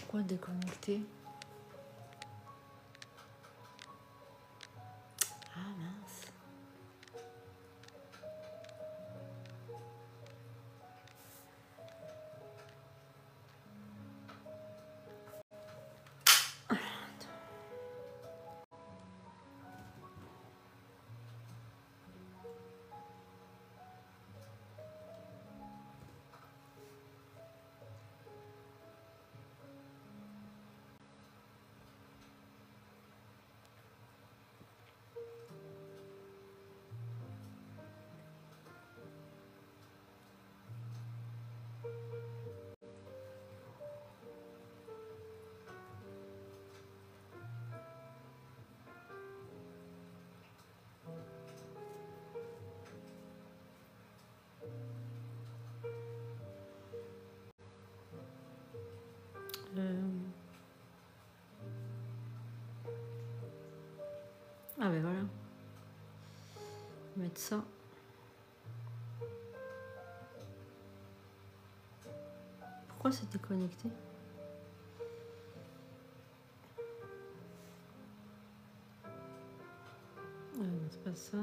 Pourquoi déconnecter? Ah mince. Ah ben voilà. On va mettre ça. Pourquoi c'est déconnecté? C'est pas ça.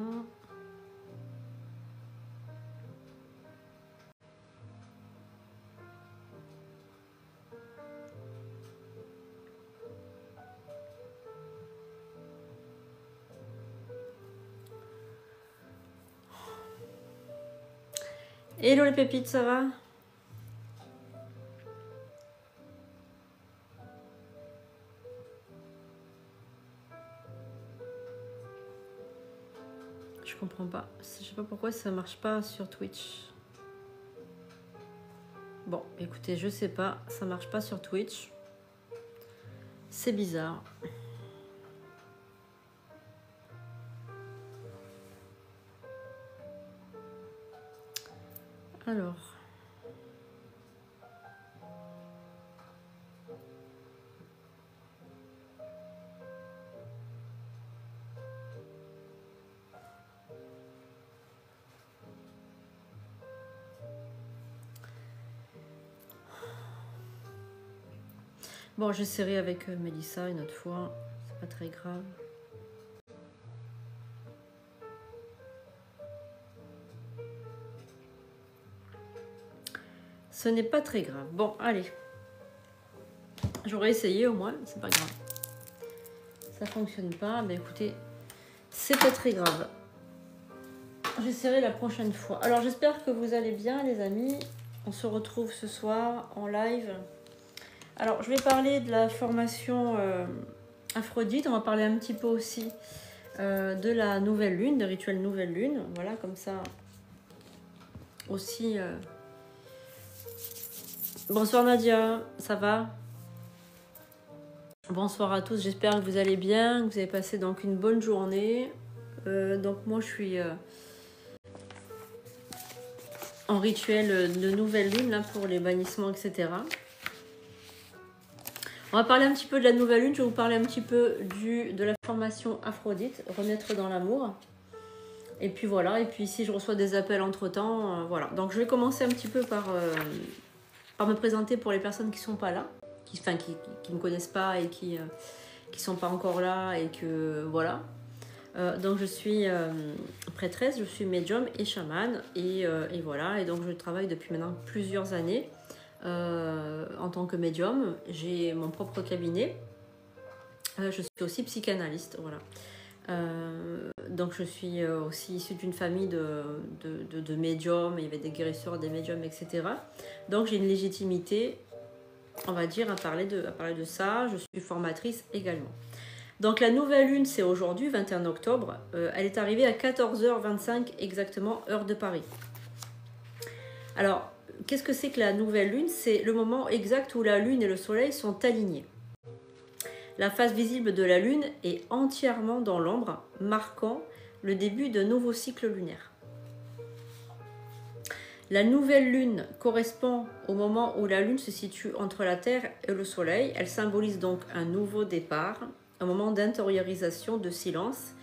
Hello les pépites, ça va? Je comprends pas. Je sais pas pourquoi ça marche pas sur Twitch. Bon, écoutez, je sais pas. Ça marche pas sur Twitch. C'est bizarre. Alors. Bon, j'essaierai avec Mélissa une autre fois. C'est pas très grave. Ce n'est pas très grave. Bon, allez. J'aurais essayé au moins, c'est pas grave. Ça fonctionne pas, mais écoutez, c'est pas très grave. J'essaierai la prochaine fois. Alors, j'espère que vous allez bien, les amis. On se retrouve ce soir en live. Alors, je vais parler de la formation Aphrodite. On va parler un petit peu aussi de la nouvelle lune, de rituel nouvelle lune. Voilà, comme ça. Aussi. Bonsoir Nadia, ça va? Bonsoir à tous, j'espère que vous allez bien, que vous avez passé donc une bonne journée. Donc moi je suis en rituel de nouvelle lune là, pour les bannissements, etc. On va parler un petit peu de la nouvelle lune, je vais vous parler un petit peu de la formation Aphrodite, renaître dans l'amour. Et puis voilà, et puis si je reçois des appels entre temps, voilà. Donc je vais commencer un petit peu par me présenter pour les personnes qui ne sont pas là, qui ne me connaissent pas et qui ne sont pas encore là et que voilà. Donc je suis prêtresse, je suis médium et chamane et voilà. Et donc je travaille depuis maintenant plusieurs années en tant que médium. J'ai mon propre cabinet. Je suis aussi psychanalyste, voilà. Donc je suis aussi issue d'une famille de médiums, il y avait des guérisseurs, des médiums, etc. Donc j'ai une légitimité, on va dire, à parler de ça. Je suis formatrice également. Donc la nouvelle lune, c'est aujourd'hui, 21 octobre. Elle est arrivée à 14h25 exactement, heure de Paris. Alors, qu'est-ce que c'est que la nouvelle lune? C'est le moment exact où la lune et le soleil sont alignés. La face visible de la lune est entièrement dans l'ombre, marquant le début d'un nouveau cycle lunaire. La nouvelle lune correspond au moment où la lune se situe entre la Terre et le soleil. Elle symbolise donc un nouveau départ, un moment d'intériorisation, de silence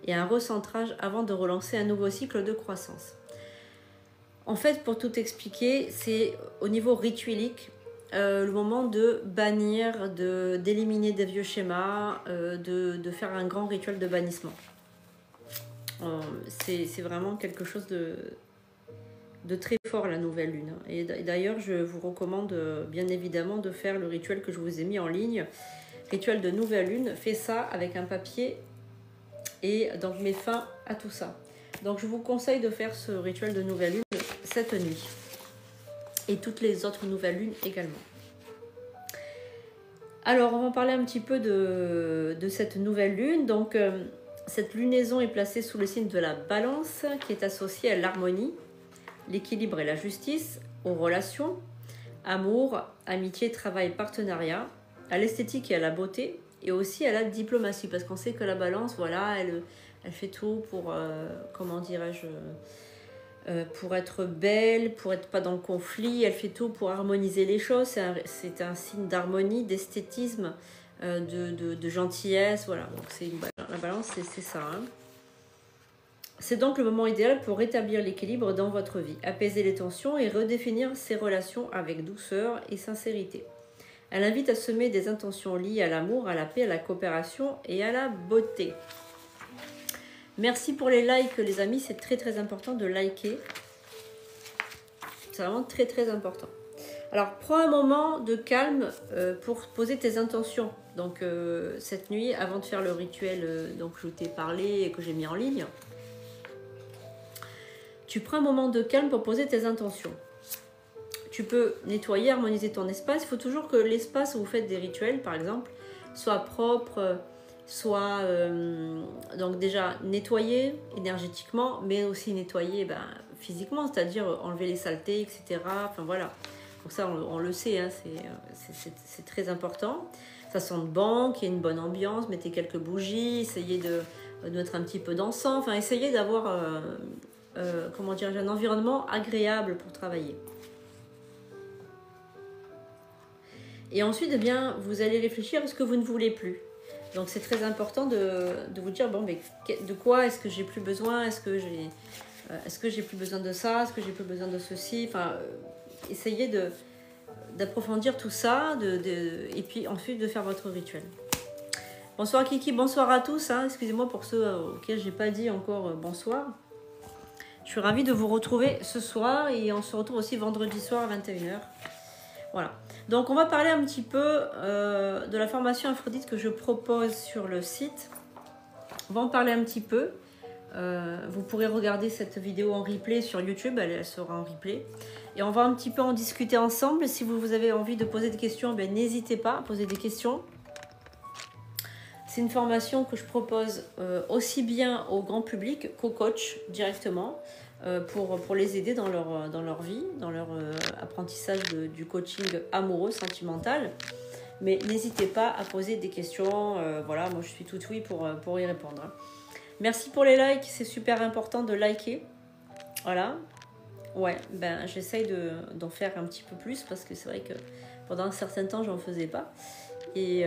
et un recentrage avant de relancer un nouveau cycle de croissance. En fait, pour tout expliquer, c'est au niveau rituelique, le moment de bannir, d'éliminer des vieux schémas, de faire un grand rituel de bannissement. C'est vraiment quelque chose de très fort, la nouvelle lune. Et d'ailleurs, je vous recommande bien évidemment de faire le rituel que je vous ai mis en ligne. Rituel de nouvelle lune, fais ça avec un papier et donc mets fin à tout ça. Donc je vous conseille de faire ce rituel de nouvelle lune cette nuit. Et toutes les autres nouvelles lunes également. Alors, on va parler un petit peu de cette nouvelle lune. Donc, cette lunaison est placée sous le signe de la Balance, qui est associée à l'harmonie, l'équilibre et la justice, aux relations, amour, amitié, travail, partenariat, à l'esthétique et à la beauté, et aussi à la diplomatie, parce qu'on sait que la Balance, voilà, elle fait tout pour, comment dirais-je, pour être belle, pour être pas dans le conflit, elle fait tout pour harmoniser les choses, c'est un signe d'harmonie, d'esthétisme, de gentillesse, voilà, donc la Balance c'est ça. Hein. C'est donc le moment idéal pour rétablir l'équilibre dans votre vie, apaiser les tensions et redéfinir ses relations avec douceur et sincérité. Elle invite à semer des intentions liées à l'amour, à la paix, à la coopération et à la beauté. Merci pour les likes les amis, c'est très très important de liker. C'est vraiment très très important. Alors prends un moment de calme pour poser tes intentions. Donc cette nuit, avant de faire le rituel dont je t'ai parlé et que j'ai mis en ligne, tu prends un moment de calme pour poser tes intentions. Tu peux nettoyer, harmoniser ton espace. Il faut toujours que l'espace où vous faites des rituels, par exemple, soit propre, soit donc déjà nettoyer énergétiquement, mais aussi nettoyer physiquement, c'est-à-dire enlever les saletés, etc. Enfin voilà, donc ça on le sait, hein, c'est très important. Ça sente bon, qu'il y ait une bonne ambiance, mettez quelques bougies, essayez de mettre un petit peu d'encens, enfin essayez d'avoir comment dire, un environnement agréable pour travailler. Et ensuite, eh bien, vous allez réfléchir à ce que vous ne voulez plus. Donc c'est très important de vous dire, bon, mais de quoi est-ce que j'ai plus besoin? Est-ce que j'ai plus besoin de ça? Est-ce que j'ai plus besoin de ceci? Enfin, essayez d'approfondir tout ça et puis ensuite de faire votre rituel. Bonsoir Kiki, bonsoir à tous. Hein. Excusez-moi pour ceux auxquels je n'ai pas dit encore bonsoir. Je suis ravie de vous retrouver ce soir et on se retrouve aussi vendredi soir à 21h. Voilà. Donc on va parler un petit peu de la formation Aphrodite que je propose sur le site. On va en parler un petit peu. Vous pourrez regarder cette vidéo en replay sur YouTube, elle sera en replay. Et on va un petit peu en discuter ensemble. Si vous avez envie de poser des questions, n'hésitez pas à poser des questions. C'est une formation que je propose aussi bien au grand public qu'aux coachs directement. Pour les aider dans leur vie, dans leur apprentissage du coaching amoureux, sentimental. Mais n'hésitez pas à poser des questions. Voilà, moi je suis toute oui pour y répondre. Merci pour les likes, c'est super important de liker. Voilà. Ouais, j'essaye d'en faire un petit peu plus parce que c'est vrai que pendant un certain temps, j'en faisais pas. Et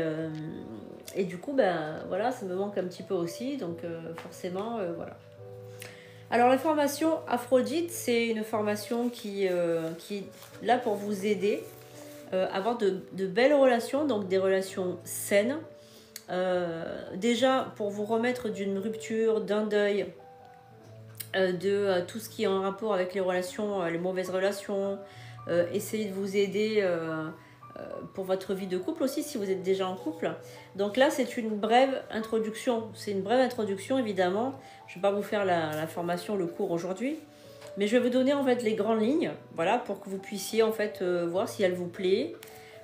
du coup, voilà, ça me manque un petit peu aussi. Donc forcément, voilà. Alors la formation Aphrodite, c'est une formation qui est là pour vous aider à avoir de belles relations, donc des relations saines. Déjà pour vous remettre d'une rupture, d'un deuil, de tout ce qui est en rapport avec les relations, les mauvaises relations, essayer de vous aider pour votre vie de couple aussi si vous êtes déjà en couple. Donc là c'est une brève introduction, évidemment. Je ne vais pas vous faire la formation, le cours aujourd'hui, mais je vais vous donner en fait les grandes lignes, voilà, pour que vous puissiez en fait voir si elle vous plaît.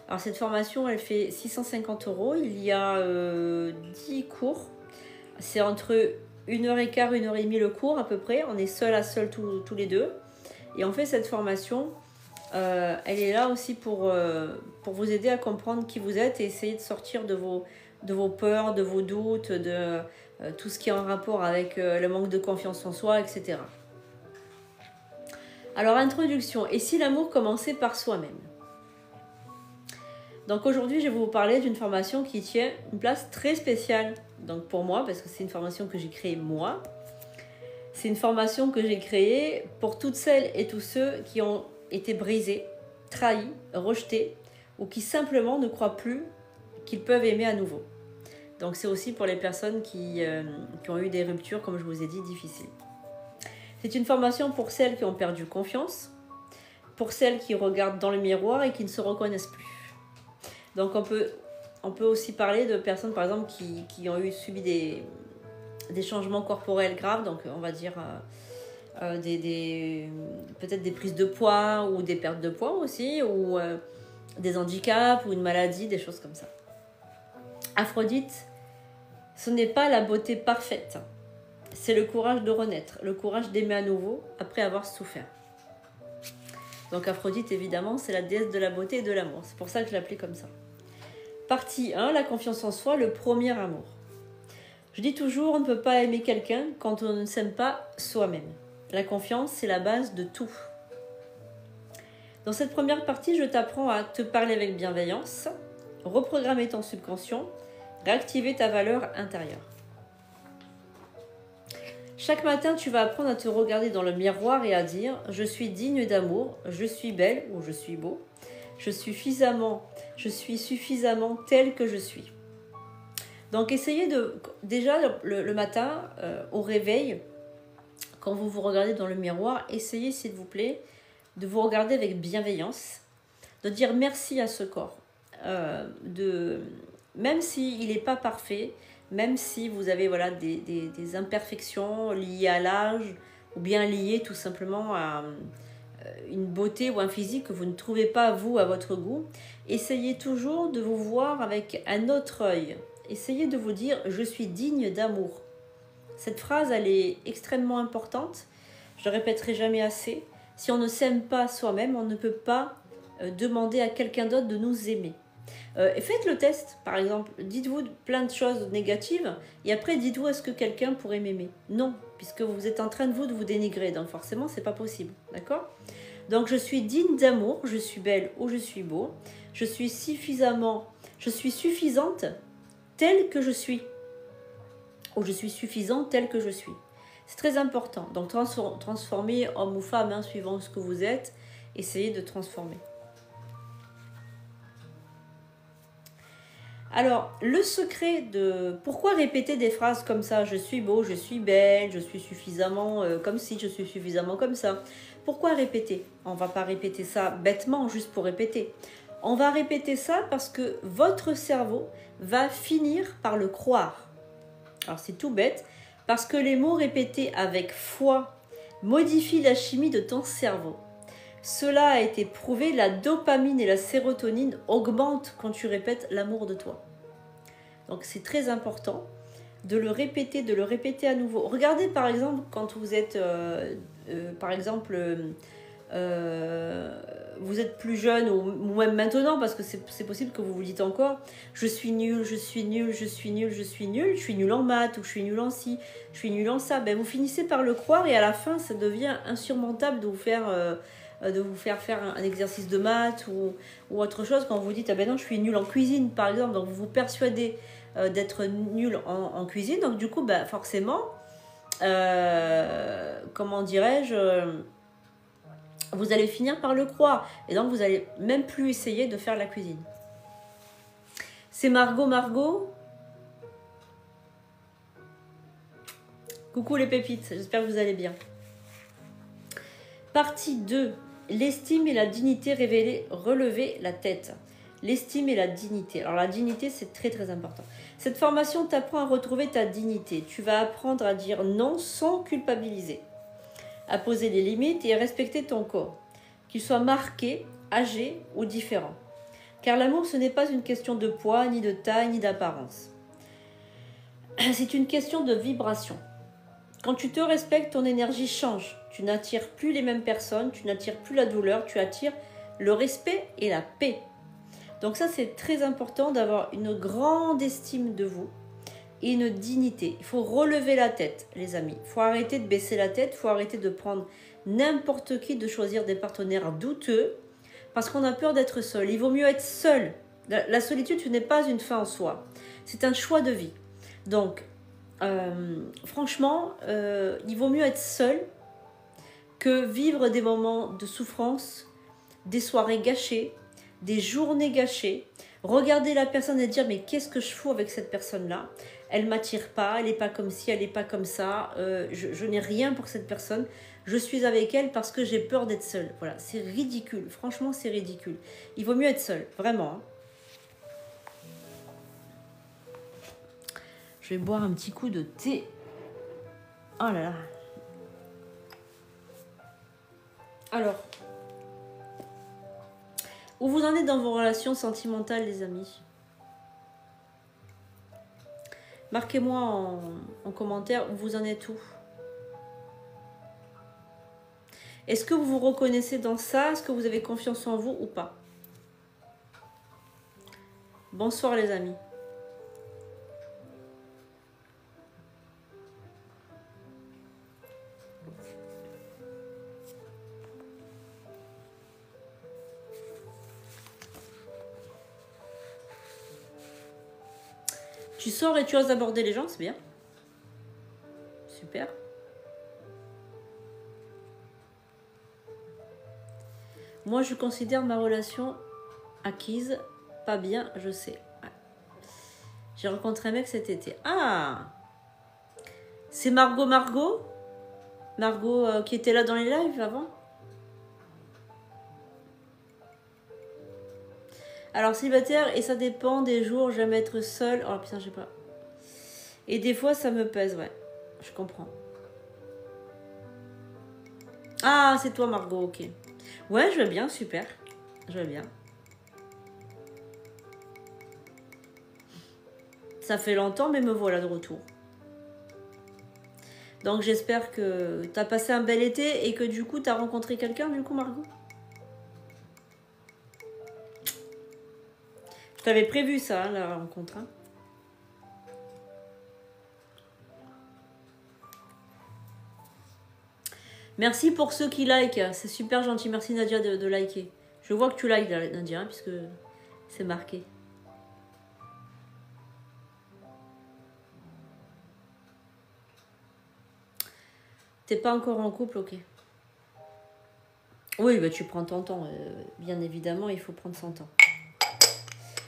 Alors cette formation elle fait 650 €, il y a 10 cours, c'est entre 1h15, 1h30 le cours à peu près, on est seul à seul tous les deux, et on fait cette formation. Elle est là aussi pour vous aider à comprendre qui vous êtes et essayer de sortir de vos peurs, de vos doutes, de tout ce qui est en rapport avec le manque de confiance en soi, etc. Alors, introduction. Et si l'amour commençait par soi-même? Donc aujourd'hui, je vais vous parler d'une formation qui tient une place très spéciale donc pour moi, parce que c'est une formation que j'ai créée moi. C'est une formation que j'ai créée pour toutes celles et tous ceux qui ont été brisés, trahis, rejetés, ou qui simplement ne croient plus qu'ils peuvent aimer à nouveau. Donc c'est aussi pour les personnes qui ont eu des ruptures, comme je vous ai dit, difficiles. C'est une formation pour celles qui ont perdu confiance, pour celles qui regardent dans le miroir et qui ne se reconnaissent plus. Donc on peut aussi parler de personnes, par exemple, qui ont subi des changements corporels graves, donc on va dire peut-être des prises de poids ou des pertes de poids aussi, ou des handicaps ou une maladie, des choses comme ça. Aphrodite, ce n'est pas la beauté parfaite, c'est le courage de renaître, le courage d'aimer à nouveau après avoir souffert. Donc Aphrodite, évidemment, c'est la déesse de la beauté et de l'amour, c'est pour ça que je l'appelais comme ça. Partie 1, la confiance en soi, le premier amour. Je dis toujours, on ne peut pas aimer quelqu'un quand on ne s'aime pas soi-même. La confiance, c'est la base de tout. Dans cette première partie, je t'apprends à te parler avec bienveillance, reprogrammer ton subconscient, réactiver ta valeur intérieure. Chaque matin, tu vas apprendre à te regarder dans le miroir et à dire « Je suis digne d'amour, je suis belle ou je suis beau, je suis suffisamment telle que je suis. » Donc essayez déjà le matin, au réveil, quand vous vous regardez dans le miroir, essayez s'il vous plaît de vous regarder avec bienveillance, de dire merci à ce corps, même s'il n'est pas parfait, même si vous avez des imperfections liées à l'âge ou bien liées tout simplement à une beauté ou un physique que vous ne trouvez pas vous à votre goût, essayez toujours de vous voir avec un autre œil. Essayez de vous dire « je suis digne d'amour ». Cette phrase, elle est extrêmement importante. Je ne répéterai jamais assez. Si on ne s'aime pas soi-même, on ne peut pas demander à quelqu'un d'autre de nous aimer. Faites le test, par exemple. Dites-vous plein de choses négatives et après dites-vous est-ce que quelqu'un pourrait m'aimer? Non, puisque vous êtes en train de vous dénigrer. Donc forcément, c'est pas possible. D'accord? Donc je suis digne d'amour, je suis belle ou je suis beau. Je suis suffisante telle que je suis. Ou je suis suffisante telle que je suis. C'est très important. Donc transformer homme ou femme, suivant ce que vous êtes, essayez de transformer. Alors, le secret de... Pourquoi répéter des phrases comme ça? Je suis beau, je suis belle, je suis suffisamment comme si, je suis suffisamment comme ça. Pourquoi répéter? On ne va pas répéter ça bêtement, juste pour répéter. On va répéter ça parce que votre cerveau va finir par le croire. Alors, c'est tout bête, parce que les mots répétés avec foi modifient la chimie de ton cerveau. Cela a été prouvé, la dopamine et la sérotonine augmentent quand tu répètes l'amour de toi. Donc c'est très important de le répéter à nouveau. Regardez par exemple quand vous êtes, vous êtes plus jeune ou même maintenant, parce que c'est possible que vous vous dites encore « je suis nul, je suis nul, je suis nul, je suis nul, je suis nul en maths ou je suis nul en ci, je suis nul en ça ». Ben, vous finissez par le croire et à la fin ça devient insurmontable de vous faire faire un exercice de maths ou autre chose quand vous dites « ah ben non, je suis nul en cuisine » par exemple. Donc vous vous persuadez d'être nul en cuisine, donc du coup ben, forcément, comment dirais-je, vous allez finir par le croire et donc vous n'allez même plus essayer de faire la cuisine. C'est Margot. Coucou les pépites, j'espère que vous allez bien. Partie 2. L'estime et la dignité révélée, relever la tête. L'estime et la dignité. Alors la dignité, c'est très très important. Cette formation t'apprend à retrouver ta dignité. Tu vas apprendre à dire non sans culpabiliser, à poser des limites et à respecter ton corps, qu'il soit marqué, âgé ou différent. Car l'amour, ce n'est pas une question de poids, ni de taille, ni d'apparence. C'est une question de vibration. Quand tu te respectes, ton énergie change. Tu n'attires plus les mêmes personnes, tu n'attires plus la douleur, tu attires le respect et la paix. Donc ça, c'est très important d'avoir une grande estime de vous et une dignité. Il faut relever la tête, les amis. Il faut arrêter de baisser la tête, il faut arrêter de prendre n'importe qui, de choisir des partenaires douteux, parce qu'on a peur d'être seul. Il vaut mieux être seul. La solitude, ce n'est pas une fin en soi. C'est un choix de vie. Donc, franchement, il vaut mieux être seul que vivre des moments de souffrance, des soirées gâchées, des journées gâchées. Regarder la personne et dire mais qu'est-ce que je fous avec cette personne-là? Elle m'attire pas, elle n'est pas comme ci, elle n'est pas comme ça. Je n'ai rien pour cette personne. Je suis avec elle parce que j'ai peur d'être seule. Voilà, c'est ridicule. Franchement, c'est ridicule. Il vaut mieux être seul, vraiment. Hein. Je vais boire un petit coup de thé. Oh là là. Alors, où vous en êtes dans vos relations sentimentales, les amis? Marquez-moi en commentaire où vous en êtes où. Est-ce que vous vous reconnaissez dans ça? Est-ce que vous avez confiance en vous ou pas? Bonsoir les amis. Tu sors et tu oses aborder les gens, c'est bien. Super. Moi, je considère ma relation acquise. Pas bien, je sais. Ouais. J'ai rencontré un mec cet été. Ah! C'est Margot Margot qui était là dans les lives avant? Alors, célibataire, et ça dépend des jours, j'aime être seule. Oh putain, j'ai pas. Et des fois, ça me pèse, ouais. Je comprends. Ah, c'est toi, Margot, ok. Ouais, je vais bien, super. Je vais bien. Ça fait longtemps, mais me voilà de retour. Donc, j'espère que tu as passé un bel été et que du coup, tu as rencontré quelqu'un, du coup, Margot? Je t'avais prévu ça, hein, la rencontre. Hein. Merci pour ceux qui like. C'est super gentil. Merci Nadia de liker. Je vois que tu likes, Nadia, hein, puisque c'est marqué. T'es pas encore en couple, ok. Oui, bah, tu prends ton temps. Bien évidemment, il faut prendre son temps.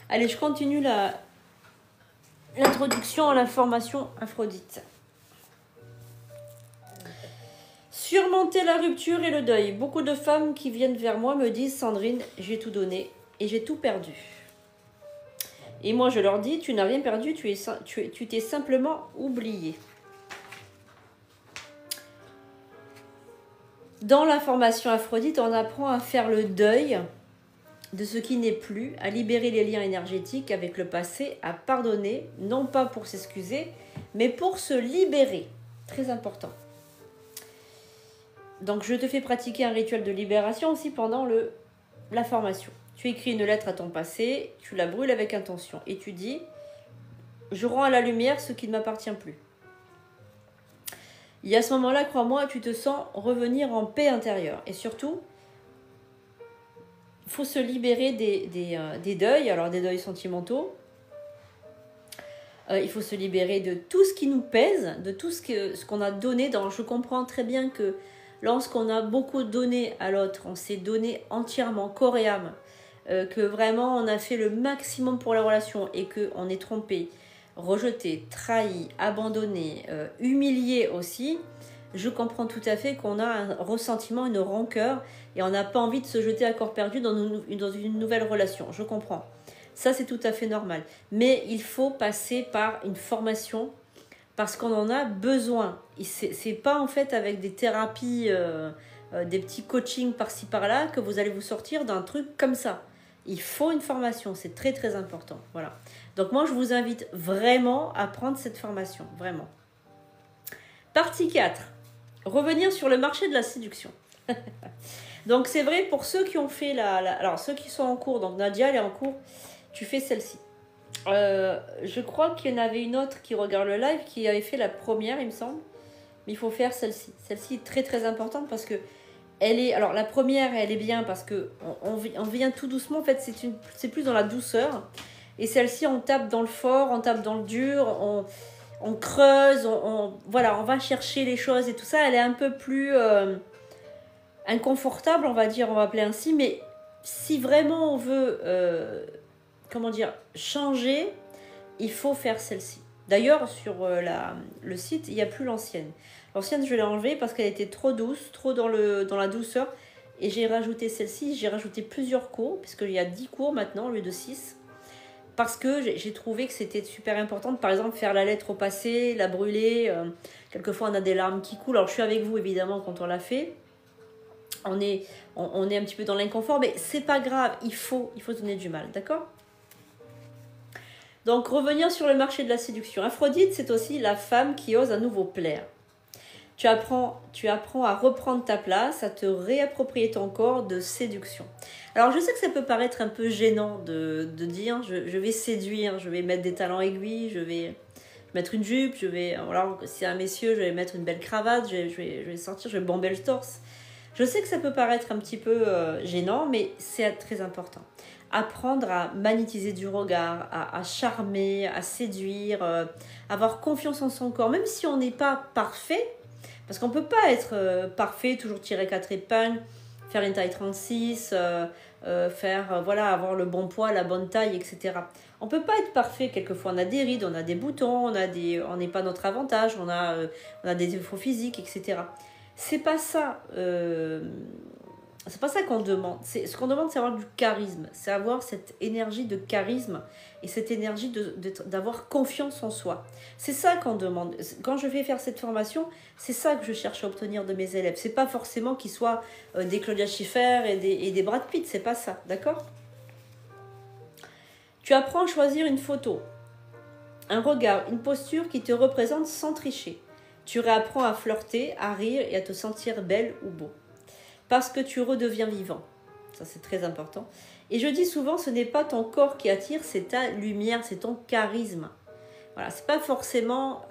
Allez, je continue l'introduction à la formation Aphrodite. Surmonter la rupture et le deuil. Beaucoup de femmes qui viennent vers moi me disent « Sandrine, j'ai tout donné et j'ai tout perdu. » Et moi, je leur dis « Tu n'as rien perdu, tu t'es simplement oublié. » Dans la formation Aphrodite, on apprend à faire le deuil de ce qui n'est plus, à libérer les liens énergétiques avec le passé, à pardonner, non pas pour s'excuser, mais pour se libérer. Très important. Donc, je te fais pratiquer un rituel de libération aussi pendant la formation. Tu écris une lettre à ton passé, tu la brûles avec intention et tu dis « Je rends à la lumière ce qui ne m'appartient plus ». Et à ce moment-là, crois-moi, tu te sens revenir en paix intérieure. Et surtout, il faut se libérer des deuils, alors des deuils sentimentaux. Il faut se libérer de tout ce qui nous pèse, de tout ce qu'on a donné. Je comprends très bien que lorsqu'on a beaucoup donné à l'autre, on s'est donné entièrement, corps et âme, que vraiment on a fait le maximum pour la relation et qu'on est trompé, rejeté, trahi, abandonné, humilié aussi, je comprends tout à fait qu'on a un ressentiment, une rancœur et on n'a pas envie de se jeter à corps perdu dans une nouvelle relation. Je comprends. Ça, c'est tout à fait normal. Mais il faut passer par une formation parce qu'on en a besoin. C'est pas en fait avec des thérapies, des petits coachings par-ci par-là que vous allez vous sortir d'un truc comme ça. Il faut une formation, c'est très très important. Voilà. Donc moi, je vous invite vraiment à prendre cette formation, vraiment. Partie 4. Revenir sur le marché de la séduction. Donc c'est vrai pour ceux qui ont fait alors ceux qui sont en cours, donc Nadia elle est en cours, tu fais celle-ci. Je crois qu'il y en avait une autre qui regarde le live qui avait fait la première, il me semble. Mais il faut faire celle-ci. Celle-ci est très très importante parce que alors la première elle est bien parce que on vient tout doucement, en fait c'est plus dans la douceur. Et celle-ci on tape dans le fort, on tape dans le dur, on creuse, voilà, on va chercher les choses et tout ça. Elle est un peu plus inconfortable, on va dire, on va appeler ainsi, mais si vraiment on veut, comment dire, changer, il faut faire celle-ci. D'ailleurs, sur le site, il n'y a plus l'ancienne. L'ancienne, je l'ai enlevée parce qu'elle était trop douce, trop dans la douceur. Et j'ai rajouté celle-ci, j'ai rajouté plusieurs cours, puisqu'il y a 10 cours maintenant au lieu de 6. Parce que j'ai trouvé que c'était super important. Par exemple, faire la lettre au passé, la brûler. Quelquefois, on a des larmes qui coulent. Alors, je suis avec vous, évidemment, quand on l'a fait. On est un petit peu dans l'inconfort, mais c'est pas grave. Il faut donner du mal, d'accord? Donc, revenir sur le marché de la séduction. Aphrodite, c'est aussi la femme qui ose à nouveau plaire. Tu apprends à reprendre ta place, à te réapproprier ton corps de séduction. Alors, je sais que ça peut paraître un peu gênant de dire je vais séduire, je vais mettre des talons aiguilles, je vais mettre une jupe, alors, si c'est un messieurs, je vais mettre une belle cravate, je vais sortir, je vais bomber le torse. Je sais que ça peut paraître un petit peu gênant, mais c'est très important. Apprendre à magnétiser du regard, à charmer, à séduire, avoir confiance en son corps, même si on n'est pas parfait, parce qu'on ne peut pas être parfait, toujours tirer 4 épingles, faire une taille 36, avoir le bon poids, la bonne taille, etc. On ne peut pas être parfait, quelquefois on a des rides, on a des boutons, on n'est pas notre avantage, on a des défauts physiques, etc. C'est pas ça qu'on demande. Ce qu'on demande, c'est avoir du charisme. C'est avoir cette énergie de charisme et cette énergie d'avoir confiance en soi. C'est ça qu'on demande. Quand je vais faire cette formation, c'est ça que je cherche à obtenir de mes élèves. C'est pas forcément qu'ils soient des Claudia Schiffer et des Brad Pitt. C'est pas ça, d'accord? Tu apprends à choisir une photo, un regard, une posture qui te représente sans tricher. Tu réapprends à flirter, à rire et à te sentir belle ou beau. Parce que tu redeviens vivant. Ça, c'est très important. Et je dis souvent, ce n'est pas ton corps qui attire, c'est ta lumière, c'est ton charisme. Voilà, c'est pas forcément,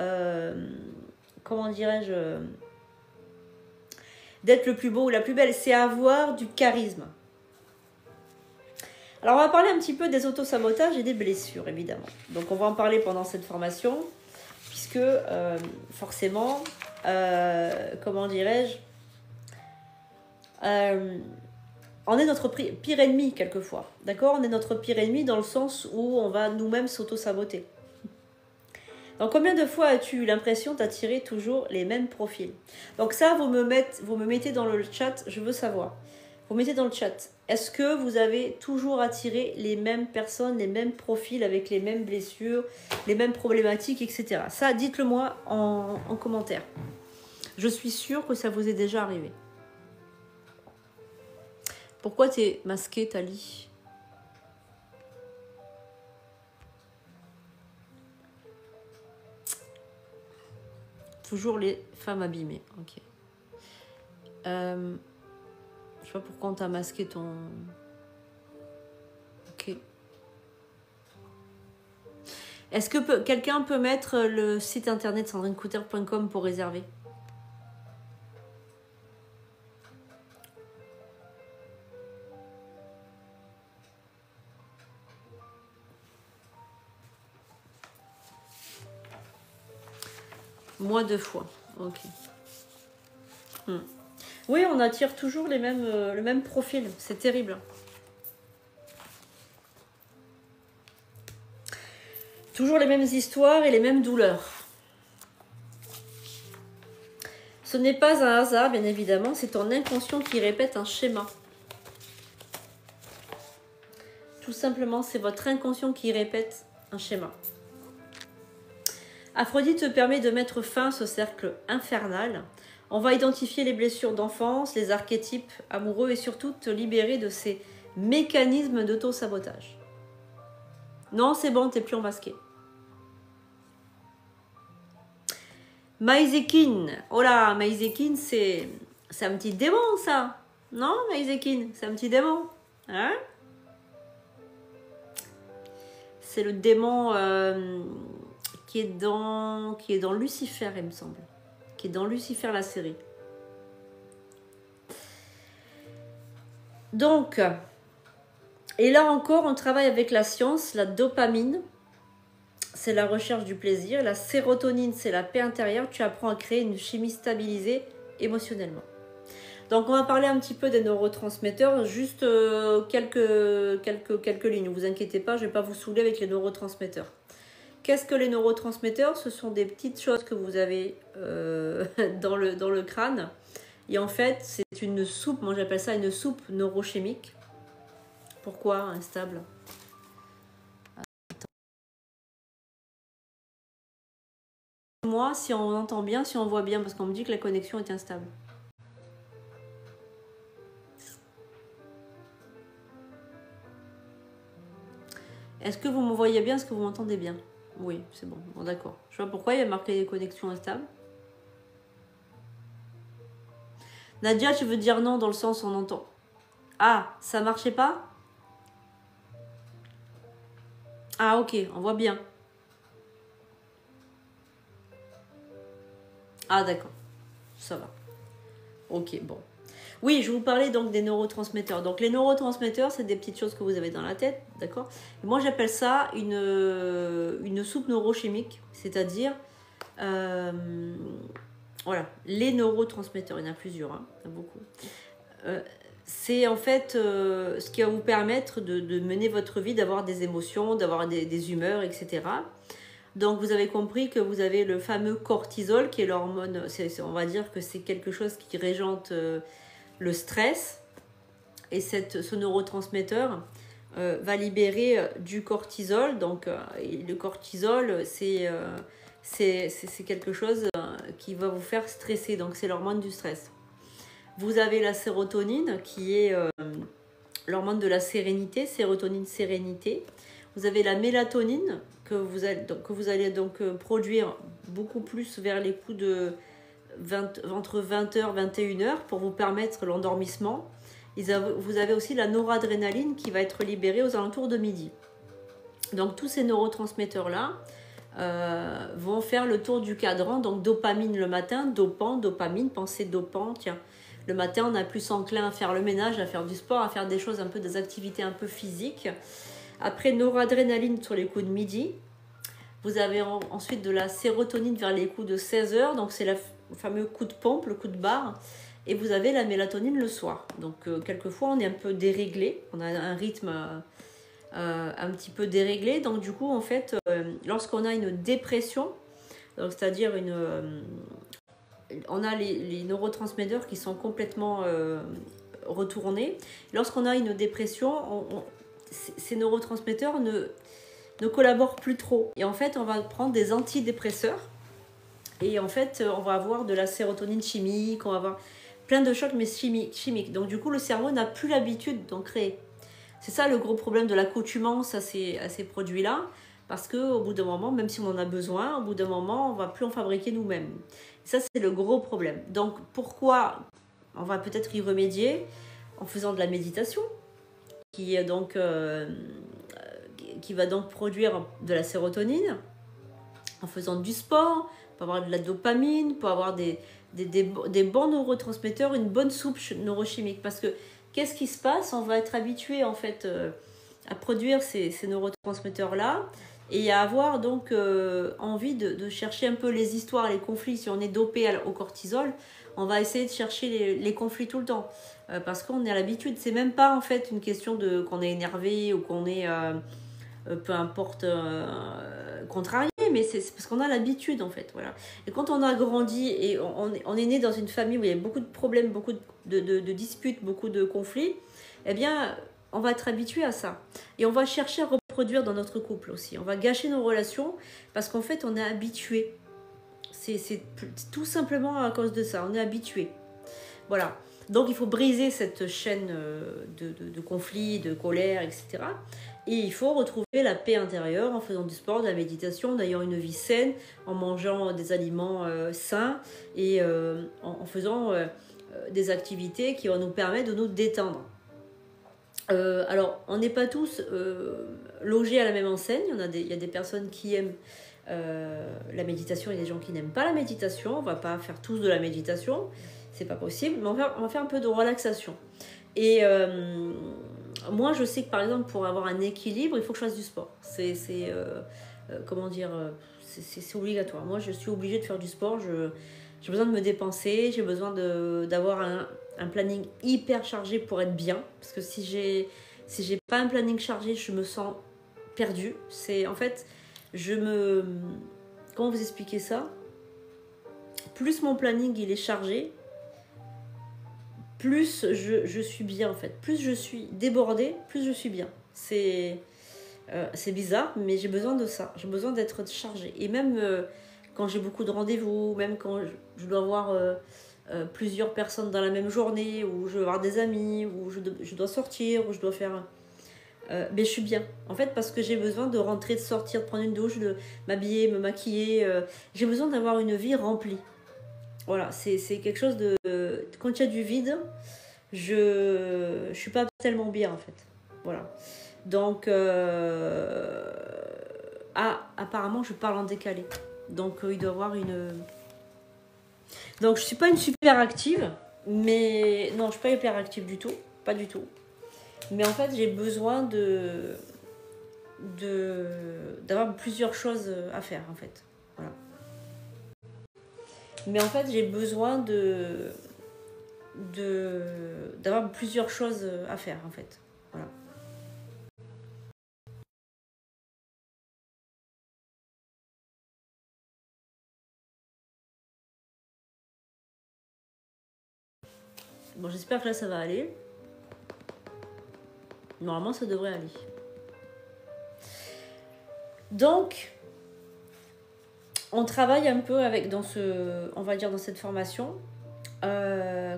comment dirais-je, d'être le plus beau ou la plus belle, c'est avoir du charisme. Alors, on va parler un petit peu des autosabotages et des blessures, évidemment. Donc, on va en parler pendant cette formation, puisque, forcément, comment dirais-je, on est notre pire ennemi quelquefois, d'accord? On est notre pire ennemi dans le sens où on va nous-mêmes s'auto-saboter. Donc combien de fois as-tu eu l'impression d'attirer toujours les mêmes profils? Donc ça, vous me mettez dans le chat, je veux savoir. Vous mettez dans le chat, est-ce que vous avez toujours attiré les mêmes personnes, les mêmes profils avec les mêmes blessures, les mêmes problématiques, etc. Ça, dites-le moi en commentaire. Je suis sûre que ça vous est déjà arrivé. Pourquoi t'es masquée, Tali? Toujours les femmes abîmées. Ok. Je sais pas pourquoi on t'a masqué ton... Ok. Est-ce que quelqu'un peut mettre le site internet sandrinecouter.com pour réserver? Moi 2 fois. Ok. Oui, on attire toujours le même profil. C'est terrible. Toujours les mêmes histoires et les mêmes douleurs. Ce n'est pas un hasard, bien évidemment. C'est ton inconscient qui répète un schéma. Tout simplement, c'est votre inconscient qui répète un schéma. Aphrodite te permet de mettre fin à ce cercle infernal. On va identifier les blessures d'enfance, les archétypes amoureux et surtout te libérer de ces mécanismes d'auto-sabotage. Non, c'est bon, t'es plus masqué. Maizekin. Oh là, Maizekin, c'est un petit démon, ça. Non, Maizekin, c'est un petit démon. Hein? C'est le démon... qui est dans Lucifer, il me semble. Qui est dans Lucifer, la série. Donc, et là encore, on travaille avec la science, la dopamine, c'est la recherche du plaisir. La sérotonine, c'est la paix intérieure. Tu apprends à créer une chimie stabilisée émotionnellement. Donc on va parler un petit peu des neurotransmetteurs, juste quelques lignes. Ne vous inquiétez pas, je ne vais pas vous saouler avec les neurotransmetteurs. Qu'est-ce que les neurotransmetteurs? Ce sont des petites choses que vous avez dans le crâne. Et en fait, c'est une soupe, moi j'appelle ça une soupe neurochimique. Pourquoi instable? Moi, si on entend bien, si on voit bien, parce qu'on me dit que la connexion est instable. Est-ce que vous me voyez bien? Est-ce que vous m'entendez bien? Oui, c'est bon. Bon, d'accord. Je vois pourquoi il y a marqué les connexions instables. Nadia, tu veux dire non dans le sens on entend. Ah, ça marchait pas? Ah, ok, on voit bien. Ah, d'accord. Ça va. Ok, bon. Oui, je vous parlais donc des neurotransmetteurs. Donc les neurotransmetteurs, c'est des petites choses que vous avez dans la tête, d'accord? Moi, j'appelle ça une soupe neurochimique, c'est-à-dire, voilà, les neurotransmetteurs, il y en a plusieurs, hein, il y en a beaucoup. C'est en fait ce qui va vous permettre de mener votre vie, d'avoir des émotions, d'avoir des humeurs, etc. Donc vous avez compris que vous avez le fameux cortisol qui est l'hormone, on va dire que c'est quelque chose qui régente le stress. Et ce neurotransmetteur va libérer du cortisol. Donc le cortisol, c'est quelque chose qui va vous faire stresser. Donc c'est l'hormone du stress. Vous avez la sérotonine qui est l'hormone de la sérénité, sérotonine sérénité. Vous avez la mélatonine que vous allez donc produire beaucoup plus vers les coups de entre 20h et 21h pour vous permettre l'endormissement. Vous avez aussi la noradrénaline qui va être libérée aux alentours de midi. Donc tous ces neurotransmetteurs-là vont faire le tour du cadran. Donc dopamine le matin, dopamine, pensée dopant, tiens. Le matin, on est plus enclin à faire le ménage, à faire du sport, à faire des choses un peu, des activités un peu physiques. Après, noradrénaline sur les coups de midi. Vous avez ensuite de la sérotonine vers les coups de 16h. Donc, c'est le fameux coup de pompe, le coup de barre. Et vous avez la mélatonine le soir. Donc, quelquefois, on est un peu déréglé. On a un rythme un petit peu déréglé. Donc, du coup, en fait, lorsqu'on a une dépression, c'est-à-dire on a les neurotransmetteurs qui sont complètement retournés. Lorsqu'on a une dépression, ces neurotransmetteurs ne collaborent plus trop. Et en fait, on va prendre des antidépresseurs. Et en fait, on va avoir de la sérotonine chimique, on va avoir plein de chocs, mais chimiques. Donc du coup, le cerveau n'a plus l'habitude d'en créer. C'est ça le gros problème de l'accoutumance à ces produits-là. Parce qu'au bout d'un moment, même si on en a besoin, au bout d'un moment, on ne va plus en fabriquer nous-mêmes. Ça, c'est le gros problème. Donc, pourquoi on va peut-être y remédier en faisant de la méditation, qui va donc produire de la sérotonine, en faisant du sport, pour avoir de la dopamine, pour avoir des bons neurotransmetteurs, une bonne soupe neurochimique. Parce que qu'est-ce qui se passe? On va être habitué en fait à produire ces neurotransmetteurs-là et à avoir donc envie de chercher un peu les histoires, les conflits. Si on est dopé au cortisol, on va essayer de chercher les conflits tout le temps parce qu'on est à l'habitude. C'est même pas en fait une question de qu'on est énervé ou qu'on est peu importe contrarié, mais c'est parce qu'on a l'habitude en fait, voilà. Et quand on a grandi et on est né dans une famille où il y a beaucoup de problèmes, beaucoup de disputes, beaucoup de conflits, eh bien on va être habitué à ça et on va chercher à reproduire dans notre couple aussi. On va gâcher nos relations parce qu'en fait on est habitué. C'est tout simplement à cause de ça, on est habitué. Voilà. Donc il faut briser cette chaîne de conflits, de colère, etc. Et il faut retrouver la paix intérieure en faisant du sport, de la méditation, en ayant une vie saine, en mangeant des aliments sains et en faisant des activités qui vont nous permettre de nous détendre. Alors, on n'est pas tous logés à la même enseigne. Il y a des personnes qui aiment la méditation et des gens qui n'aiment pas la méditation. On ne va pas faire tous de la méditation, c'est pas possible, mais on va faire un peu de relaxation. Et moi, je sais que par exemple, pour avoir un équilibre, il faut que je fasse du sport. C'est obligatoire. Moi, je suis obligée de faire du sport. J'ai besoin de me dépenser, j'ai besoin d'avoir un planning hyper chargé pour être bien. Parce que si j'ai pas un planning chargé, je me sens perdue. C'est en fait, comment vous expliquer ça? Plus mon planning il est chargé, plus je suis bien en fait. Plus je suis débordée, plus je suis bien. C'est bizarre, mais j'ai besoin de ça. J'ai besoin d'être chargée. Et même quand j'ai beaucoup de rendez-vous, même quand je dois voir plusieurs personnes dans la même journée, ou je dois voir des amis, ou je dois sortir, ou je dois faire... mais je suis bien. En fait, parce que j'ai besoin de rentrer, de sortir, de prendre une douche, de m'habiller, me maquiller. J'ai besoin d'avoir une vie remplie. Voilà, c'est quelque chose de... Quand il y a du vide, je suis pas tellement bien en fait. Voilà. Donc, apparemment, je parle en décalé. Donc, il doit y avoir une... Donc, je suis pas une super active, mais... Non, je suis pas hyper active du tout. Pas du tout. Mais en fait, j'ai besoin d'avoir plusieurs choses à faire, en fait. Voilà. Mais en fait, j'ai besoin d'avoir plusieurs choses à faire, en fait. Voilà. Bon, j'espère que là, ça va aller. Normalement, ça devrait aller. Donc, on travaille un peu avec dans cette formation.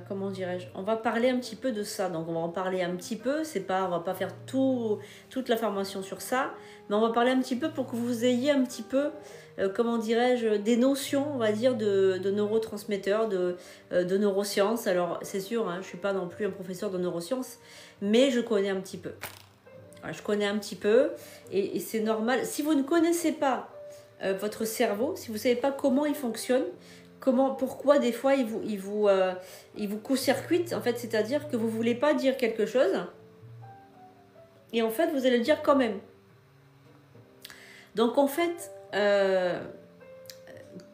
Comment dirais-je? On va parler un petit peu de ça. Donc, on va en parler un petit peu. On va pas faire toute la formation sur ça, mais on va parler un petit peu pour que vous ayez un petit peu, comment dirais-je, des notions, on va dire, de neurotransmetteurs, de neurosciences. Alors, c'est sûr, hein, je suis pas non plus un professeur de neurosciences, mais je connais un petit peu. Voilà, je connais un petit peu, et c'est normal. Si vous ne connaissez pas votre cerveau, si vous ne savez pas comment il fonctionne, pourquoi des fois il vous court-circuite, en fait, c'est-à-dire que vous ne voulez pas dire quelque chose, et en fait, vous allez le dire quand même. Donc, en fait,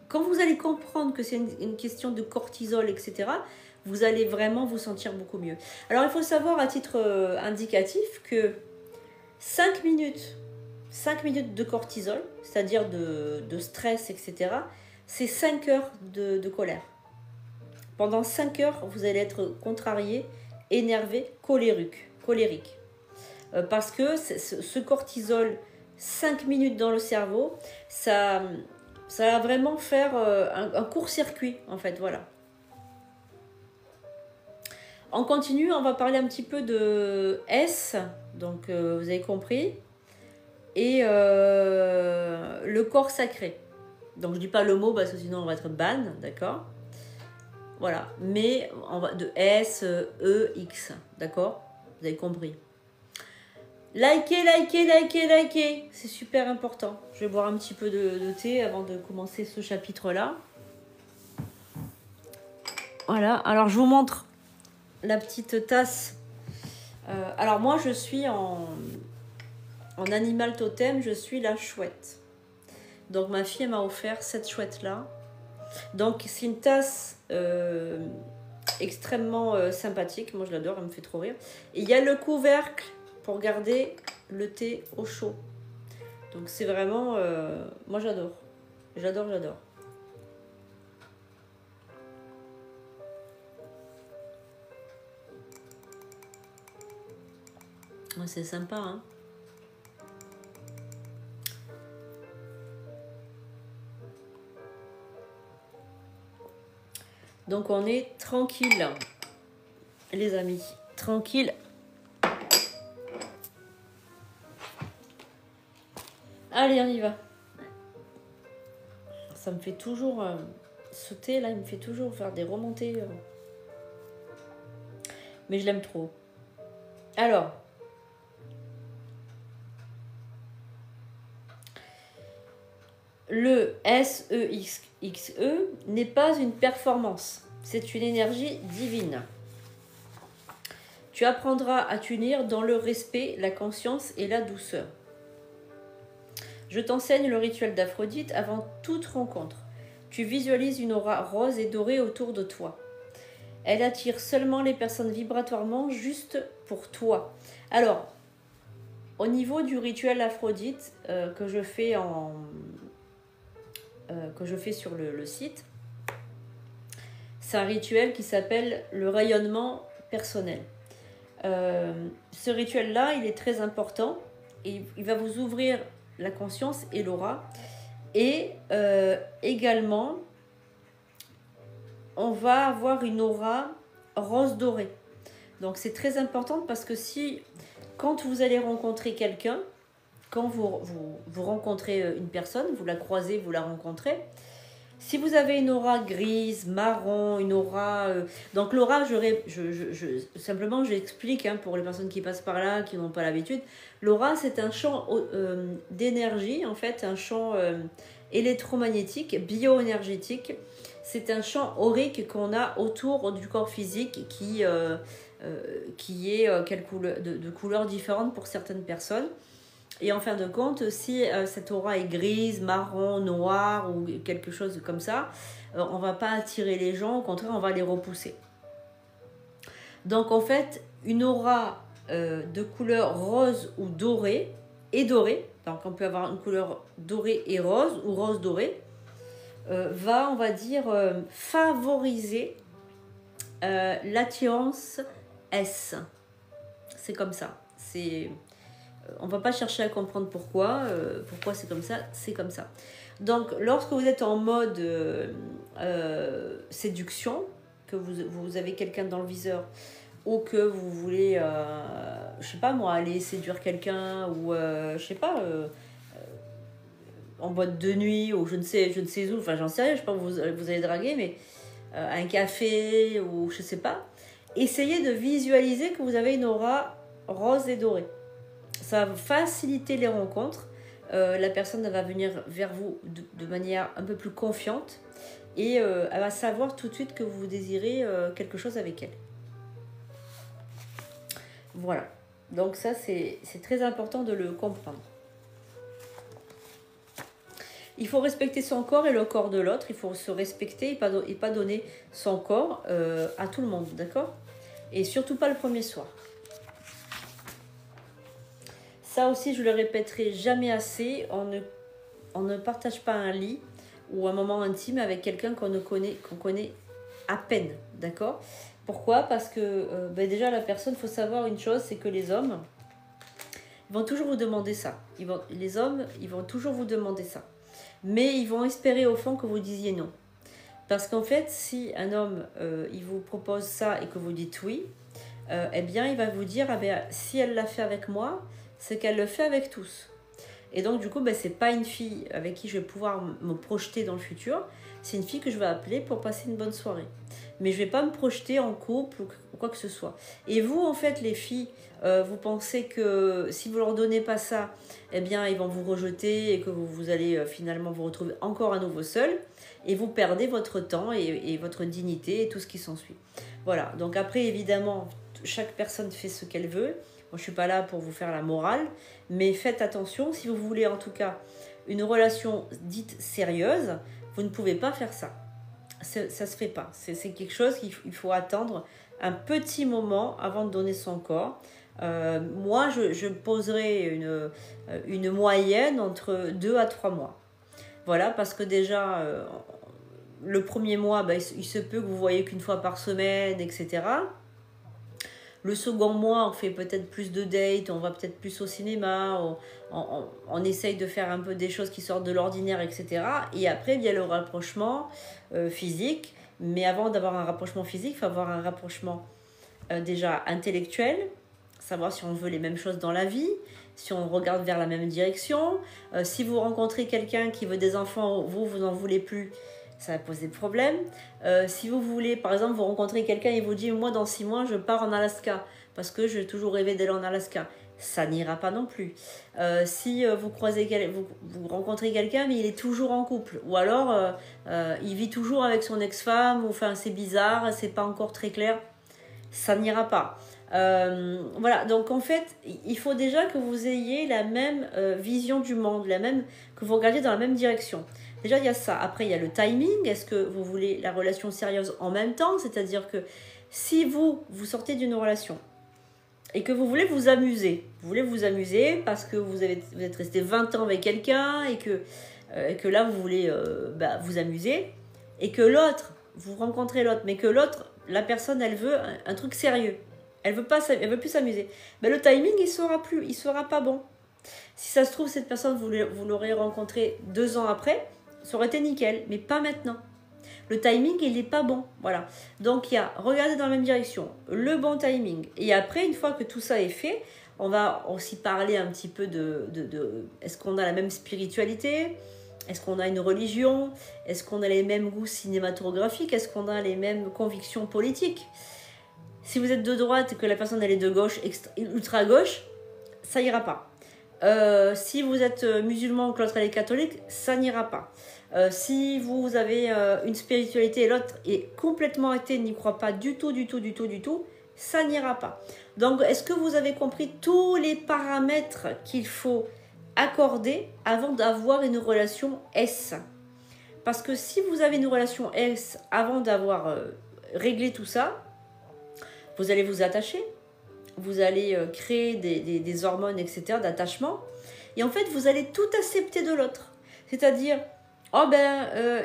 quand vous allez comprendre que c'est une question de cortisol, etc., vous allez vraiment vous sentir beaucoup mieux. Alors, il faut savoir à titre indicatif que 5 minutes de cortisol, c'est-à-dire de stress, etc., c'est 5 heures de colère. Pendant 5 heures, vous allez être contrarié, énervé, colérique. Parce que ce cortisol, 5 minutes dans le cerveau, ça va vraiment faire un court-circuit, en fait, voilà. On continue, on va parler un petit peu de S, donc vous avez compris, et le corps sacré. Donc je dis pas le mot parce que sinon on va être ban, d'accord? Voilà, mais on va de S, E, X, d'accord? Vous avez compris. Likez, c'est super important. Je vais boire un petit peu de thé avant de commencer ce chapitre-là. Voilà, alors je vous montre la petite tasse. Alors moi je suis en animal totem, je suis la chouette. Donc ma fille m'a offert cette chouette là. Donc c'est une tasse extrêmement sympathique. Moi je l'adore, elle me fait trop rire. Et il y a le couvercle pour garder le thé au chaud. Donc c'est vraiment... moi j'adore. J'adore. Ouais, c'est sympa, hein. Donc on est tranquille, les amis. Tranquille. Allez, on y va. Ça me fait toujours... ce thé là, il me fait toujours faire des remontées. Mais je l'aime trop. Alors... Le SEXXE n'est pas une performance, c'est une énergie divine. Tu apprendras à t'unir dans le respect, la conscience et la douceur. Je t'enseigne le rituel d'Aphrodite avant toute rencontre. Tu visualises une aura rose et dorée autour de toi. Elle attire seulement les personnes vibratoirement juste pour toi. Alors, au niveau du rituel Aphrodite que je fais sur le site, c'est un rituel qui s'appelle le rayonnement personnel. Ce rituel-là, il est très important et il va vous ouvrir la conscience et l'aura. Et également, on va avoir une aura rose dorée. Donc c'est très important parce que quand vous allez rencontrer quelqu'un, quand vous rencontrez une personne, vous la croisez, vous la rencontrez, si vous avez une aura grise, marron, une aura... donc l'aura, simplement j'explique pour les personnes qui passent par là, qui n'ont pas l'habitude. L'aura, c'est un champ d'énergie, en fait, un champ électromagnétique, bioénergétique. C'est un champ aurique qu'on a autour du corps physique qui est de couleurs différentes pour certaines personnes. Et en fin de compte, si cette aura est grise, marron, noire ou quelque chose comme ça, on ne va pas attirer les gens, au contraire, on va les repousser. Donc en fait, une aura de couleur rose ou dorée, donc on peut avoir une couleur dorée et rose ou rose dorée, va, on va dire, favoriser l'attirance S. C'est comme ça. On ne va pas chercher à comprendre pourquoi c'est comme ça, Donc, lorsque vous êtes en mode séduction, que vous avez quelqu'un dans le viseur, ou que vous voulez, je sais pas moi, aller séduire quelqu'un, ou je sais pas, en boîte de nuit, ou je ne sais où, enfin j'en sais rien, je sais pas où vous allez draguer, mais un café, ou je sais pas, essayez de visualiser que vous avez une aura rose et dorée. Ça va faciliter les rencontres. La personne va venir vers vous de manière un peu plus confiante et elle va savoir tout de suite que vous désirez quelque chose avec elle. Voilà. Donc ça, c'est très important de le comprendre. Il faut respecter son corps et le corps de l'autre. Il faut se respecter et pas donner son corps à tout le monde, d'accord? Et surtout pas le premier soir. Ça aussi, je le répéterai jamais assez, on ne partage pas un lit ou un moment intime avec quelqu'un qu'on connaît à peine, d'accord? Pourquoi? Parce que déjà, la personne, il faut savoir une chose, c'est que les hommes, ils vont toujours vous demander ça. Les hommes, ils vont toujours vous demander ça. Mais ils vont espérer au fond que vous disiez non. Parce qu'en fait, si un homme, il vous propose ça et que vous dites oui, eh bien, il va vous dire, si elle l'a fait avec moi, c'est qu'elle le fait avec tous. Et donc, du coup, c'est pas une fille avec qui je vais pouvoir me projeter dans le futur. C'est une fille que je vais appeler pour passer une bonne soirée. Mais je vais pas me projeter en couple ou quoi que ce soit. Et vous, en fait, les filles, vous pensez que si vous leur donnez pas ça, eh bien, ils vont vous rejeter et que vous allez finalement vous retrouver encore à nouveau seul. Et vous perdez votre temps et votre dignité et tout ce qui s'ensuit. Voilà. Donc après, évidemment, chaque personne fait ce qu'elle veut. Moi, je ne suis pas là pour vous faire la morale, mais faites attention, si vous voulez en tout cas une relation dite sérieuse, vous ne pouvez pas faire ça. Ça ne se fait pas. C'est quelque chose qu'il faut attendre un petit moment avant de donner son corps. Moi, je poserai une moyenne entre 2 à 3 mois. Voilà, parce que déjà, le premier mois, il se peut que vous voyez qu'une fois par semaine, etc. Le second mois, on fait peut-être plus de dates, on va peut-être plus au cinéma, on essaye de faire un peu des choses qui sortent de l'ordinaire, etc. Et après, il y a le rapprochement physique. Mais avant d'avoir un rapprochement physique, il faut avoir un rapprochement déjà intellectuel, savoir si on veut les mêmes choses dans la vie, si on regarde vers la même direction. Si vous rencontrez quelqu'un qui veut des enfants, vous n'en voulez plus, ça va poser des problèmes. Si vous voulez, par exemple, vous rencontrez quelqu'un et vous dit « Moi, dans 6 mois, je pars en Alaska parce que j'ai toujours rêvé d'aller en Alaska », ça n'ira pas non plus. Si vous rencontrez quelqu'un, mais il est toujours en couple, ou alors il vit toujours avec son ex-femme, ou enfin c'est bizarre, c'est pas encore très clair, ça n'ira pas. Voilà, donc en fait, il faut déjà que vous ayez la même vision du monde, que vous regardiez dans la même direction. Déjà, il y a ça. Après, il y a le timing. Est-ce que vous voulez la relation sérieuse en même temps? C'est-à-dire que Si vous sortez d'une relation et que vous voulez vous amuser, parce que vous êtes resté 20 ans avec quelqu'un et que là, vous voulez vous amuser, et que l'autre, vous rencontrez l'autre, mais que l'autre, la personne, elle veut un truc sérieux. Elle veut plus s'amuser. Le timing, il sera pas bon. Si ça se trouve, cette personne, vous l'aurez rencontrée 2 ans après, ça aurait été nickel, mais pas maintenant. Le timing, il n'est pas bon. Voilà. Donc, il y a regarder dans la même direction, le bon timing. Et après, une fois que tout ça est fait, on va aussi parler un petit peu de est-ce qu'on a la même spiritualité ? Est-ce qu'on a une religion? Est-ce qu'on a les mêmes goûts cinématographiques? Est-ce qu'on a les mêmes convictions politiques? Si vous êtes de droite et que la personne elle est de gauche, ultra gauche, ça ira pas. Si vous êtes musulman, que l'autre elle est catholique, ça n'ira pas. Si vous avez une spiritualité et l'autre est complètement athée, n'y croit pas du tout, ça n'ira pas. Donc, est-ce que vous avez compris tous les paramètres qu'il faut accorder avant d'avoir une relation S? Parce que si vous avez une relation S avant d'avoir réglé tout ça, vous allez vous attacher, vous allez créer des hormones, etc., d'attachement, et en fait, vous allez tout accepter de l'autre. C'est-à-dire,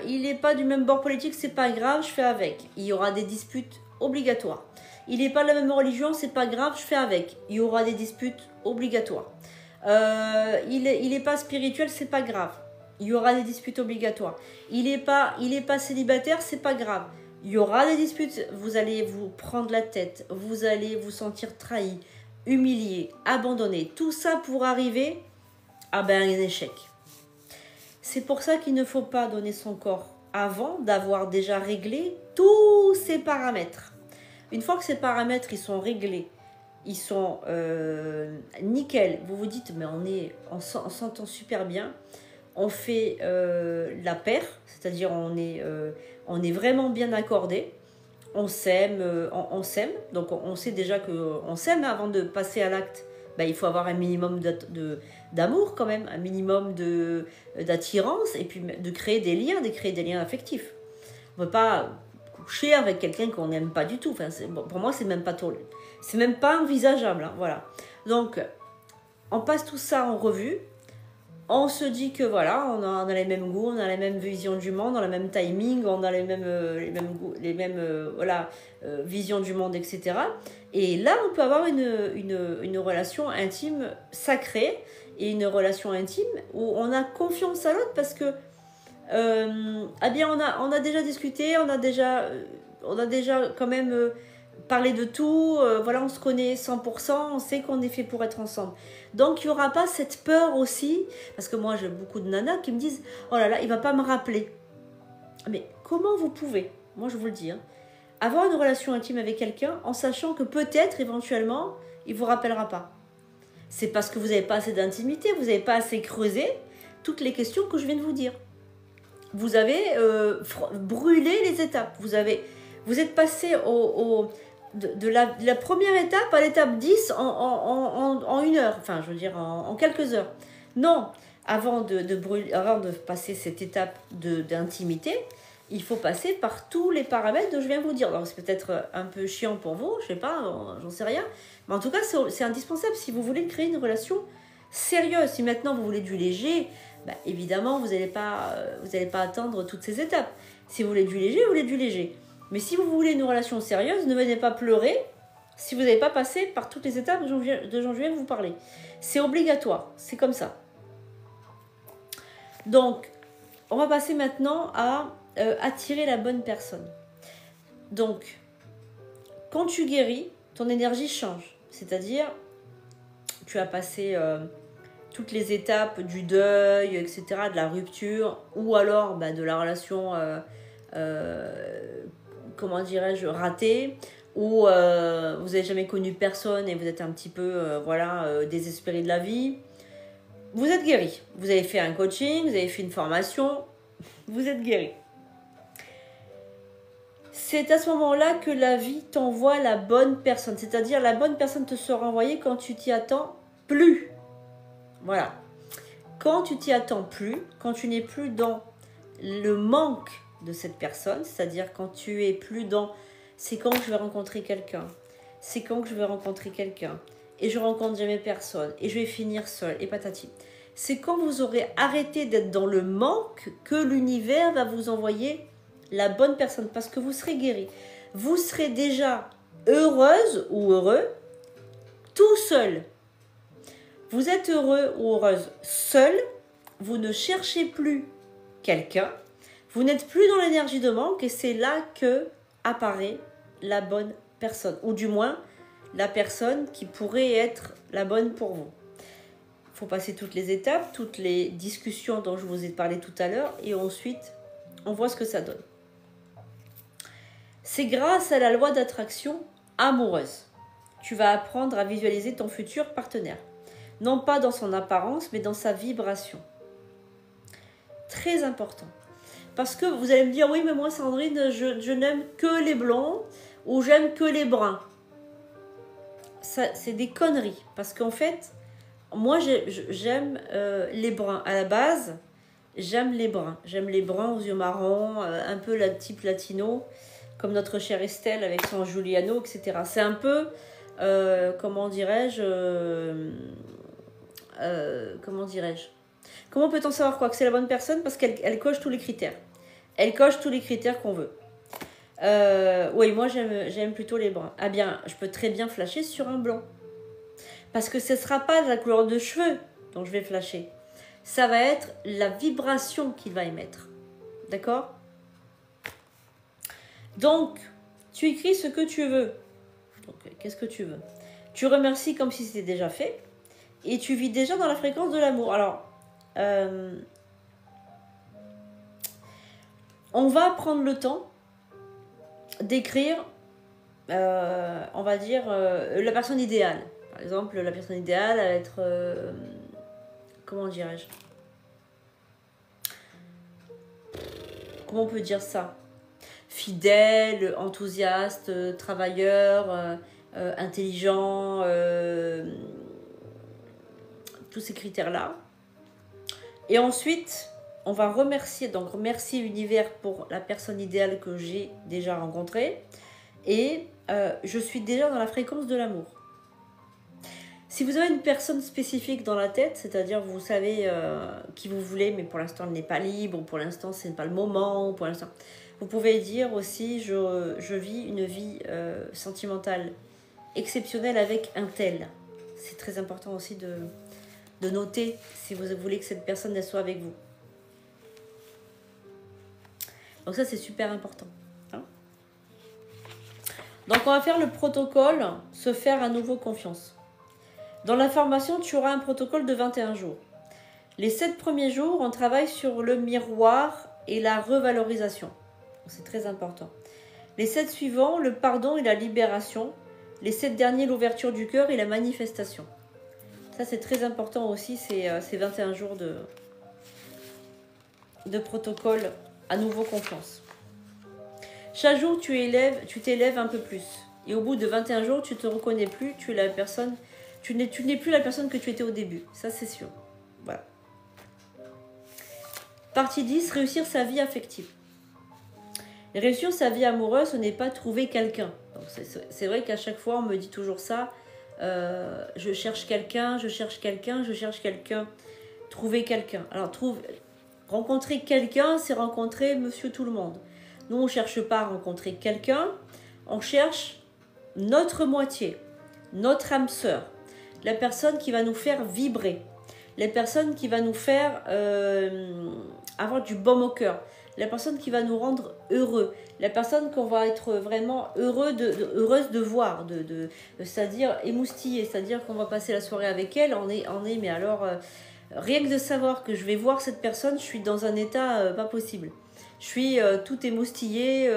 il n'est pas du même bord politique, c'est pas grave, je fais avec. Il y aura des disputes obligatoires. Il n'est pas de la même religion, c'est pas grave, je fais avec. Il y aura des disputes obligatoires. Il est pas spirituel, c'est pas grave. Il y aura des disputes obligatoires. Il est pas célibataire, c'est pas grave. Il y aura des disputes, vous allez vous prendre la tête, vous allez vous sentir trahi, humilié, abandonné. Tout ça pour arriver à un échec. C'est pour ça qu'il ne faut pas donner son corps avant d'avoir déjà réglé tous ces paramètres. Une fois que ces paramètres ils sont réglés, ils sont nickel, vous vous dites mais on s'entend super bien, on fait la paire, c'est-à-dire on est vraiment bien accordé, on s'aime, donc on sait déjà qu'on s'aime avant de passer à l'acte. Il faut avoir un minimum d'amour quand même, un minimum d'attirance et puis de créer des liens affectifs. On ne peut pas coucher avec quelqu'un qu'on n'aime pas du tout. Enfin, pour moi, c'est même pas envisageable. Hein, voilà. Donc, on passe tout ça en revue. On se dit que voilà, on a les mêmes goûts, on a la même vision du monde, on a le même timing, on a les mêmes visions du monde, etc. Et là, on peut avoir une relation intime sacrée et une relation intime où on a confiance à l'autre parce que on a déjà discuté, on a déjà quand même parlé de tout, on se connaît 100%, on sait qu'on est fait pour être ensemble. Donc, il n'y aura pas cette peur aussi, parce que moi, j'ai beaucoup de nanas qui me disent « Oh là là, il ne va pas me rappeler. » Mais comment vous pouvez, moi je vous le dis, avoir une relation intime avec quelqu'un en sachant que peut-être, éventuellement, il ne vous rappellera pas? C'est parce que vous n'avez pas assez d'intimité, vous n'avez pas assez creusé toutes les questions que je viens de vous dire. Vous avez brûlé les étapes. Vous êtes passé de la première étape à l'étape 10 en 1 heure, enfin je veux dire en quelques heures. Non, avant de passer cette étape d'intimité, il faut passer par tous les paramètres que je viens de vous dire. Alors c'est peut-être un peu chiant pour vous, je sais pas, j'en sais rien, mais en tout cas c'est indispensable si vous voulez créer une relation sérieuse. Si maintenant vous voulez du léger, évidemment vous n'allez pas attendre toutes ces étapes. Si vous voulez du léger, vous voulez du léger. Mais si vous voulez une relation sérieuse, ne venez pas pleurer si vous n'avez pas passé par toutes les étapes dont je viens de vous parler. C'est obligatoire, c'est comme ça. Donc, on va passer maintenant à attirer la bonne personne. Donc, quand tu guéris, ton énergie change. C'est-à-dire, tu as passé toutes les étapes du deuil, etc., de la rupture, ou alors de la relation... comment dirais-je, raté, ou vous n'avez jamais connu personne et vous êtes un petit peu désespéré de la vie, vous êtes guéri. Vous avez fait un coaching, vous avez fait une formation, vous êtes guéri. C'est à ce moment-là que la vie t'envoie la bonne personne, c'est-à-dire la bonne personne te sera envoyée quand tu t'y attends plus. Voilà. Quand tu t'y attends plus, quand tu n'es plus dans le manque de cette personne, c'est-à-dire quand tu es plus dans C'est quand que je vais rencontrer quelqu'un. C'est quand que je vais rencontrer quelqu'un. Et je rencontre jamais personne. Et je vais finir seule. Et patati. C'est quand vous aurez arrêté d'être dans le manque que l'univers va vous envoyer la bonne personne. Parce que vous serez guéri. Vous serez déjà heureuse ou heureux tout seul. Vous êtes heureux ou heureuse seul. Vous ne cherchez plus quelqu'un. Vous n'êtes plus dans l'énergie de manque. Et c'est là que apparaît la bonne personne. Ou du moins, la personne qui pourrait être la bonne pour vous. Il faut passer toutes les étapes, toutes les discussions dont je vous ai parlé tout à l'heure. Et ensuite, on voit ce que ça donne. C'est grâce à la loi d'attraction amoureuse. Tu vas apprendre à visualiser ton futur partenaire. Non pas dans son apparence, mais dans sa vibration. Très important. Parce que vous allez me dire, oui, mais moi, Sandrine, je n'aime que les blonds ou j'aime que les bruns. Ça, c'est des conneries. Parce qu'en fait, moi, j'aime les bruns. À la base, j'aime les bruns. J'aime les bruns aux yeux marrons, un peu la type latino, comme notre chère Estelle avec son Giuliano, etc. C'est un peu, comment dirais-je, comment peut-on savoir quoi que c'est la bonne personne? Parce qu'elle coche tous les critères. Elle coche tous les critères qu'on veut. Oui, moi j'aime plutôt les bruns. Ah bien, je peux très bien flasher sur un blanc. Parce que ce ne sera pas la couleur de cheveux dont je vais flasher. Ça va être la vibration qu'il va émettre. D'accord? Donc, tu écris ce que tu veux. Donc, qu'est-ce que tu veux? Tu remercies comme si c'était déjà fait. Et tu vis déjà dans la fréquence de l'amour. Alors, on va prendre le temps d'écrire, on va dire, la personne idéale. Par exemple, la personne idéale va être, comment dirais-je? Comment on peut dire ça? Fidèle, enthousiaste, travailleur, intelligent, tous ces critères-là. Et ensuite, on va remercier, donc remercier l'univers pour la personne idéale que j'ai déjà rencontrée. Et je suis déjà dans la fréquence de l'amour. Si vous avez une personne spécifique dans la tête, c'est-à-dire vous savez qui vous voulez, mais pour l'instant elle n'est pas libre, ou pour l'instant ce n'est pas le moment, ou pour l'instant... Vous pouvez dire aussi, je vis une vie sentimentale exceptionnelle avec un tel. C'est très important aussi de noter si vous voulez que cette personne elle soit avec vous. Donc ça c'est super important. Hein. Donc on va faire le protocole, se faire à nouveau confiance. Dans la formation, tu auras un protocole de 21 jours. Les 7 premiers jours, on travaille sur le miroir et la revalorisation. C'est très important. Les 7 suivants, le pardon et la libération. Les 7 derniers, l'ouverture du cœur et la manifestation. Ça, c'est très important aussi, ces 21 jours de protocole à nouveau confiance. Chaque jour, tu t'élèves un peu plus. Et au bout de 21 jours, tu ne te reconnais plus, tu es la personne... Tu n'es plus la personne que tu étais au début. Ça, c'est sûr. Voilà. Partie 10, réussir sa vie affective. Réussir sa vie amoureuse, ce n'est pas trouver quelqu'un. C'est vrai qu'à chaque fois, on me dit toujours ça. Je cherche quelqu'un, je cherche quelqu'un, je cherche quelqu'un. Trouver quelqu'un. Alors, rencontrer quelqu'un, c'est rencontrer monsieur tout le monde. Nous, on ne cherche pas à rencontrer quelqu'un. On cherche notre moitié, notre âme sœur. La personne qui va nous faire vibrer, la personne qui va nous faire avoir du baume au cœur, la personne qui va nous rendre heureux, la personne qu'on va être vraiment heureuse de voir, c'est-à-dire émoustillée, c'est-à-dire qu'on va passer la soirée avec elle, on est mais alors, rien que de savoir que je vais voir cette personne, je suis dans un état pas possible. Je suis tout émoustillée,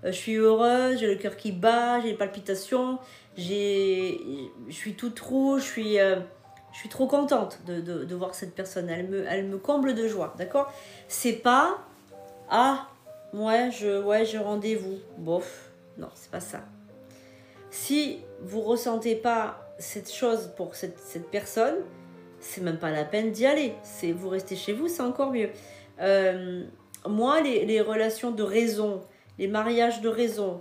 je suis heureuse, j'ai le cœur qui bat, j'ai les palpitations, je suis toute rouge, je suis trop contente de voir cette personne. Elle me comble de joie, d'accord? C'est pas, ah, ouais, j'ai rendez-vous. Bof, non, c'est pas ça. Si vous ressentez pas cette chose pour cette personne, c'est même pas la peine d'y aller. Vous restez chez vous, c'est encore mieux. Moi, les relations de raison, les mariages de raison,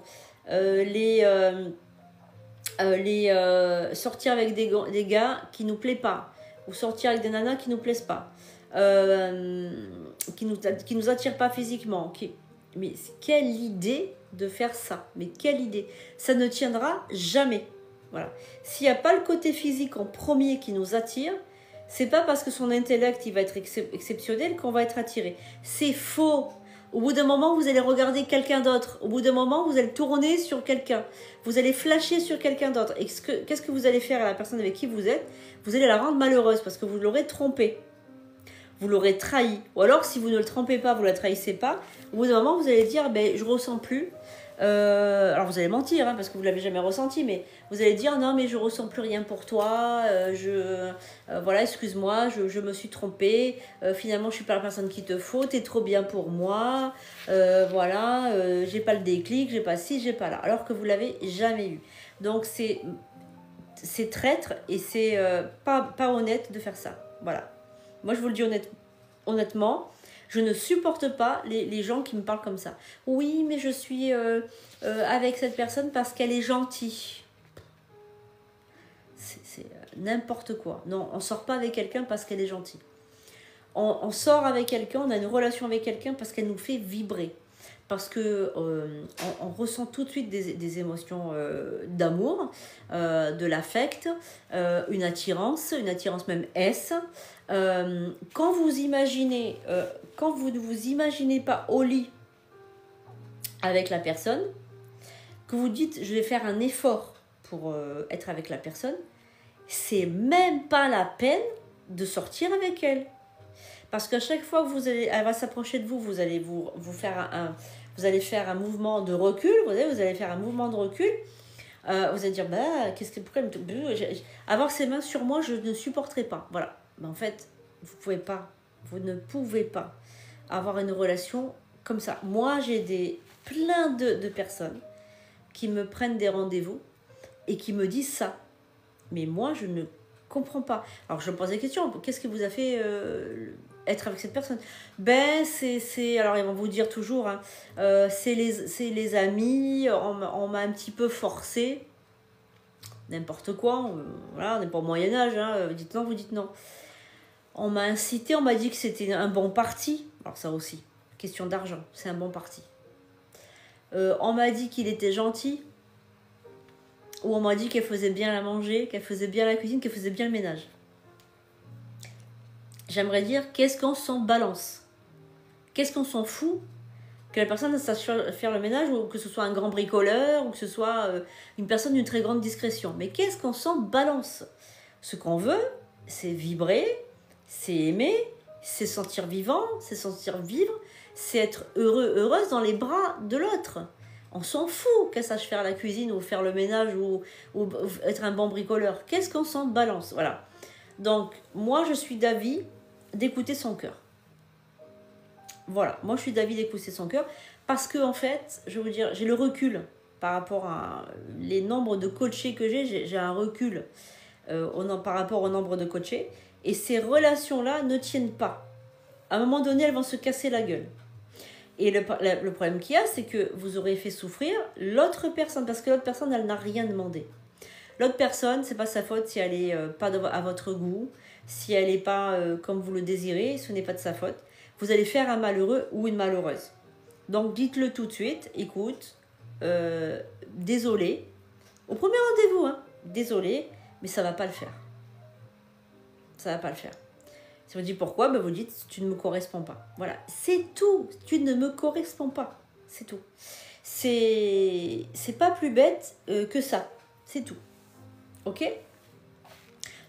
sortir avec des gars qui nous plaisent pas, ou sortir avec des nanas qui nous plaisent pas, qui nous attirent pas physiquement. Mais quelle idée de faire ça, mais quelle idée, ça ne tiendra jamais. Voilà. S'il n'y a pas le côté physique en premier qui nous attire, c'est pas parce que son intellect il va être exceptionnel qu'on va être attiré. C'est faux. Au bout d'un moment, vous allez regarder quelqu'un d'autre. Au bout d'un moment, vous allez tourner sur quelqu'un. Vous allez flasher sur quelqu'un d'autre. Et qu'est-ce que vous allez faire à la personne avec qui vous êtes? Vous allez la rendre malheureuse parce que vous l'aurez trompée. Vous l'aurez trahi. Ou alors, si vous ne le trompez pas, vous ne la trahissez pas, au bout d'un moment, vous allez dire, je ne ressens plus. Alors, vous allez mentir, parce que vous ne l'avez jamais ressenti, mais vous allez dire, non, mais je ne ressens plus rien pour toi, voilà, excuse-moi, je me suis trompée, finalement, je ne suis pas la personne qu'il te faut, tu es trop bien pour moi, voilà, j'ai pas le déclic, j'ai pas ci, j'ai pas là, alors que vous ne l'avez jamais eu. Donc, c'est traître et c'est pas honnête de faire ça. Voilà. Moi, je vous le dis honnêtement, je ne supporte pas les gens qui me parlent comme ça. Oui, mais je suis avec cette personne parce qu'elle est gentille. C'est n'importe quoi. Non, on ne sort pas avec quelqu'un parce qu'elle est gentille. On sort avec quelqu'un, on a une relation avec quelqu'un parce qu'elle nous fait vibrer. Parce que on ressent tout de suite des émotions d'amour, de l'affect, une attirance même S. Quand vous ne vous imaginez pas au lit avec la personne, que vous dites je vais faire un effort pour être avec la personne, c'est même pas la peine de sortir avec elle. Parce qu'à chaque fois que elle va s'approcher de vous, vous allez vous allez faire un mouvement de recul, vous allez faire un mouvement de recul, vous allez dire, pourquoi avoir ses mains sur moi, je ne supporterai pas. Voilà. Mais en fait, vous ne pouvez pas avoir une relation comme ça. Moi, j'ai plein de personnes qui me prennent des rendez-vous et qui me disent ça. Mais moi, je ne comprends pas. Alors, je me pose des questions. Qu'est-ce qui vous a fait être avec cette personne? Alors, ils vont vous dire toujours, c'est les amis, on m'a un petit peu forcé. N'importe quoi. Voilà, on n'est pas au Moyen-Âge. Vous dites non, vous dites non. On m'a incité, on m'a dit que c'était un bon parti. Alors, ça aussi, question d'argent, c'est un bon parti. On m'a dit qu'il était gentil. Ou on m'a dit qu'elle faisait bien à manger, qu'elle faisait bien la cuisine, qu'elle faisait bien le ménage. J'aimerais dire, qu'est-ce qu'on s'en balance? Qu'est-ce qu'on s'en fout que la personne sache faire le ménage, ou que ce soit un grand bricoleur, ou que ce soit une personne d'une très grande discrétion. Mais qu'est-ce qu'on s'en balance? Ce qu'on veut, c'est vibrer, c'est aimer, c'est sentir vivant, c'est sentir vivre, c'est être heureux, heureuse dans les bras de l'autre. On s'en fout qu'elle sache faire la cuisine ou faire le ménage ou être un bon bricoleur. Qu'est-ce qu'on s'en balance? Voilà. Donc, moi, je suis d'avis d'écouter son cœur. Voilà. Moi, je suis d'avis d'écouter son cœur parce que, en fait, je veux vous dire, j'ai le recul par rapport à les nombres de coachés que j'ai un recul par rapport au nombre de coachés. Et ces relations-là ne tiennent pas. À un moment donné, elles vont se casser la gueule. Et le problème qu'il y a, c'est que vous aurez fait souffrir l'autre personne, parce que l'autre personne, elle n'a rien demandé. L'autre personne, c'est pas sa faute si elle est pas à votre goût, si elle n'est pas comme vous le désirez, ce n'est pas de sa faute. Vous allez faire un malheureux ou une malheureuse. Donc dites-le tout de suite, écoute, désolé, au premier rendez-vous, désolé, mais ça va pas le faire. Ça va pas le faire. Si on dit pourquoi, vous dites tu ne me corresponds pas. Voilà, c'est tout. Tu ne me corresponds pas. C'est tout. C'est pas plus bête que ça. C'est tout. Ok?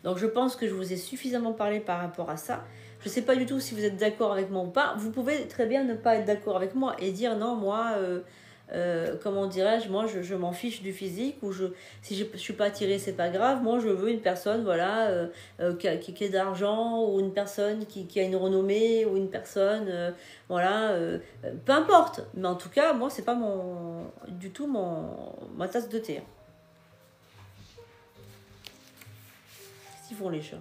Donc je pense que je vous ai suffisamment parlé par rapport à ça. Je ne sais pas du tout si vous êtes d'accord avec moi ou pas. Vous pouvez très bien ne pas être d'accord avec moi et dire non, moi, comment dirais-je, moi je m'en fiche du physique, ou si je ne suis pas attirée, c'est pas grave. Moi je veux une personne voilà, qui a d'argent, ou une personne qui a une renommée, ou une personne voilà, peu importe. Mais en tout cas, moi c'est pas du tout ma tasse de thé. Qu'est-ce qu'ils font les chats?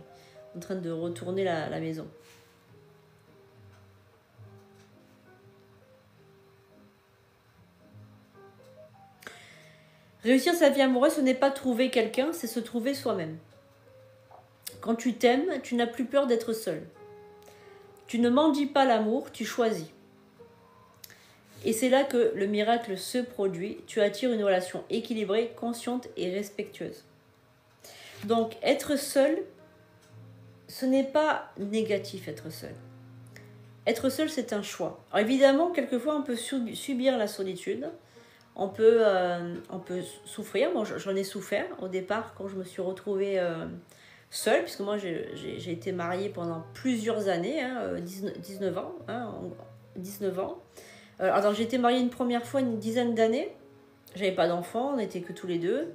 En train de retourner la maison. Réussir sa vie amoureuse, ce n'est pas trouver quelqu'un, c'est se trouver soi-même. Quand tu t'aimes, tu n'as plus peur d'être seul. Tu ne mendies pas l'amour, tu choisis. Et c'est là que le miracle se produit. Tu attires une relation équilibrée, consciente et respectueuse. Donc, être seul, ce n'est pas négatif, être seul. Être seul, c'est un choix. Alors évidemment, quelquefois, on peut subir la solitude. On peut souffrir. Moi, j'en ai souffert au départ quand je me suis retrouvée seule, puisque moi, j'ai été mariée pendant plusieurs années, 19 ans. 19 ans. Alors, j'ai été mariée une première fois une dizaine d'années. J'avais pas d'enfants, on n'était que tous les deux.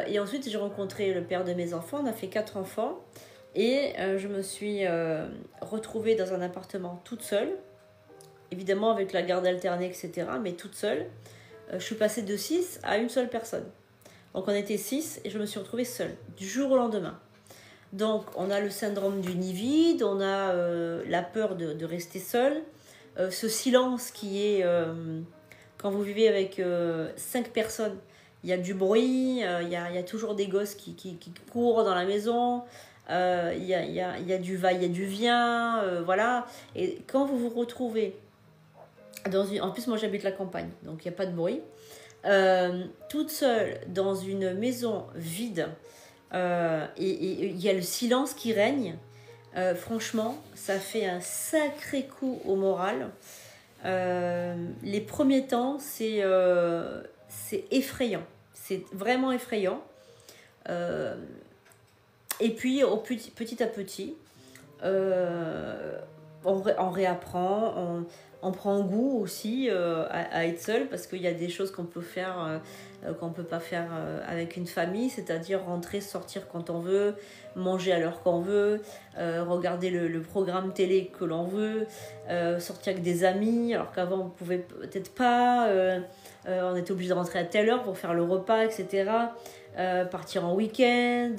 Et ensuite, j'ai rencontré le père de mes enfants. On a fait 4 enfants. Et je me suis retrouvée dans un appartement toute seule. Évidemment, avec la garde alternée, etc. Mais toute seule. Je suis passée de 6 à une seule personne. Donc, on était 6 et je me suis retrouvée seule, du jour au lendemain. Donc, on a le syndrome du nid vide, on a la peur de rester seule. Ce silence qui est, quand vous vivez avec 5 personnes, il y a du bruit, il y a toujours des gosses qui courent dans la maison, il y a du va, il y a du vient, voilà. Et quand vous vous retrouvez en plus, moi j'habite la campagne, donc il n'y a pas de bruit, toute seule dans une maison vide, et il y a le silence qui règne. Franchement, ça fait un sacré coup au moral. Les premiers temps, c'est effrayant. C'est vraiment effrayant. Et puis, petit à petit, on réapprend, on prend goût aussi à être seul, parce qu'il y a des choses qu'on peut faire qu'on ne peut pas faire avec une famille, c'est-à-dire rentrer, sortir quand on veut, manger à l'heure qu'on veut, regarder le programme télé que l'on veut, sortir avec des amis, alors qu'avant on ne pouvait peut-être pas, on était obligé de rentrer à telle heure pour faire le repas, etc. Partir en week-end,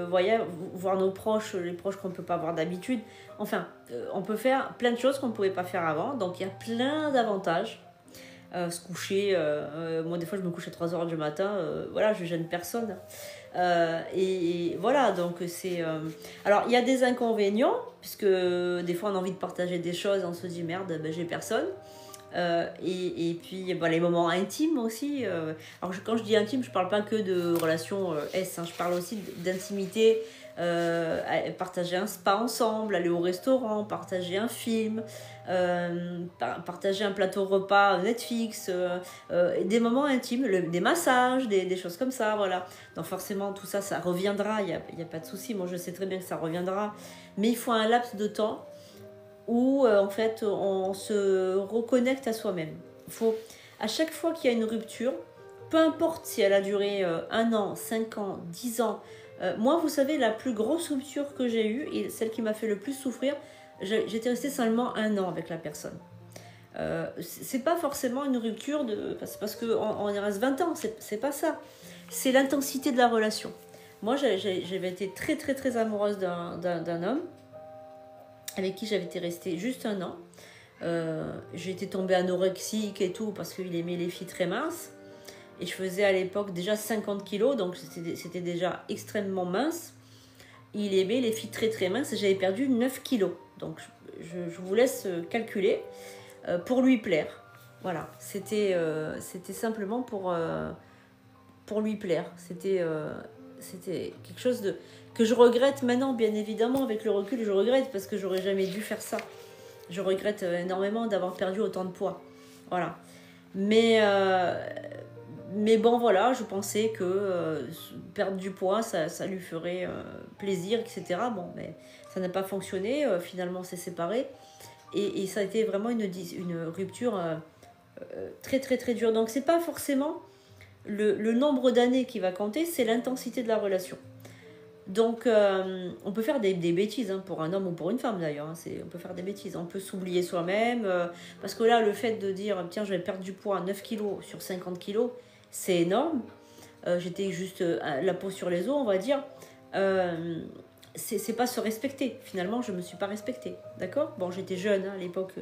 voir nos proches, les proches qu'on ne peut pas voir d'habitude. Enfin, on peut faire plein de choses qu'on ne pouvait pas faire avant, donc il y a plein d'avantages. Se coucher, moi des fois je me couche à 3h du matin, voilà, je gêne personne. Et voilà, donc c'est... Alors il y a des inconvénients, puisque des fois on a envie de partager des choses, on se dit merde, j'ai personne. Et puis les moments intimes aussi. Alors quand je dis intime, je parle pas que de relations S, je parle aussi d'intimité. Partager un spa ensemble, aller au restaurant, partager un film, partager un plateau repas Netflix, des moments intimes, des massages, des choses comme ça, voilà. Donc forcément tout ça, ça reviendra, il n'y a pas de souci, moi je sais très bien que ça reviendra, mais il faut un laps de temps où en fait on se reconnecte à soi-même. Il faut, à chaque fois qu'il y a une rupture, peu importe si elle a duré 1 an, 5 ans, 10 ans, moi vous savez, la plus grosse rupture que j'ai eue et celle qui m'a fait le plus souffrir, j'étais restée seulement 1 an avec la personne. C'est pas forcément une rupture parce qu'on y reste 20 ans, c'est pas ça, c'est l'intensité de la relation. Moi j'avais été très très très amoureuse d'un homme avec qui j'avais été restée juste 1 an. J'étais tombée anorexique et tout parce qu'il aimait les filles très minces. Et je faisais à l'époque déjà 50 kilos, donc c'était déjà extrêmement mince. Il aimait les filles très très minces et j'avais perdu 9 kilos. Donc je vous laisse calculer pour lui plaire. Voilà, c'était simplement pour lui plaire. C'était quelque chose que je regrette maintenant, bien évidemment, avec le recul, je regrette parce que j'aurais jamais dû faire ça. Je regrette énormément d'avoir perdu autant de poids. Voilà. Mais bon, voilà, je pensais que perdre du poids, ça lui ferait plaisir, etc. Bon, mais ça n'a pas fonctionné. Finalement, c'est séparé. Et ça a été vraiment une rupture très, très, très dure. Donc, c'est pas forcément le nombre d'années qui va compter, c'est l'intensité de la relation. Donc, on peut faire des bêtises, pour un homme ou pour une femme d'ailleurs. On peut faire des bêtises. On peut s'oublier soi-même. Parce que là, le fait de dire, tiens, je vais perdre du poids, 9 kilos sur 50 kilos, c'est énorme. J'étais juste la peau sur les os, on va dire. C'est pas se respecter. Finalement, je me suis pas respectée. D'accord ? Bon, j'étais jeune à l'époque.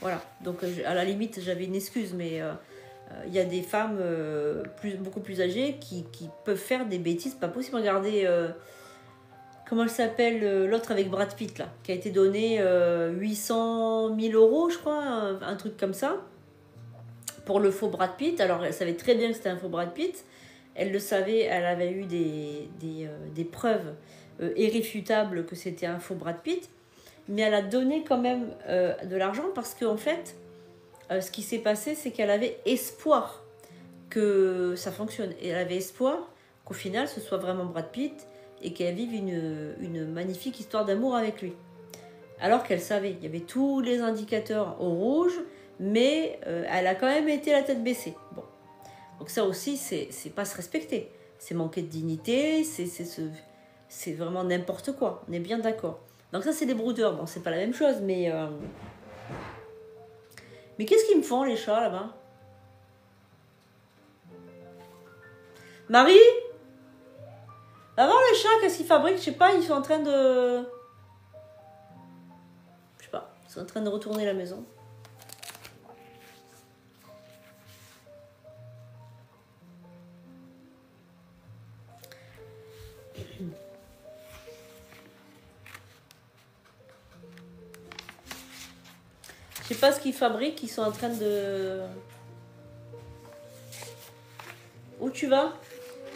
Voilà. Donc, à la limite, j'avais une excuse, mais Il y a des femmes beaucoup plus âgées qui peuvent faire des bêtises pas possible. Regardez, comment elle s'appelle, l'autre avec Brad Pitt, là, qui a été donné 800 000 euros, je crois, un truc comme ça, pour le faux Brad Pitt. Alors, elle savait très bien que c'était un faux Brad Pitt. Elle le savait, elle avait eu des preuves irréfutables que c'était un faux Brad Pitt. Mais elle a donné quand même de l'argent parce qu'en fait, ce qui s'est passé, c'est qu'elle avait espoir que ça fonctionne. Et elle avait espoir qu'au final, ce soit vraiment Brad Pitt et qu'elle vive une magnifique histoire d'amour avec lui. Alors qu'elle savait, il y avait tous les indicateurs au rouge, mais elle a quand même été la tête baissée. Bon. Donc ça aussi, c'est pas se respecter. C'est manquer de dignité, c'est vraiment n'importe quoi. On est bien d'accord. Donc ça, c'est des brouteurs. Bon, c'est pas la même chose, mais... Mais qu'est-ce qu'ils me font, les chats, là-bas? Marie? Va voir les chats, qu'est-ce qu'ils fabriquent? Je sais pas, ils sont en train de... Je sais pas, ils sont en train de retourner la maison. Je sais pas ce qu'ils fabriquent, ils sont en train de... Où tu vas?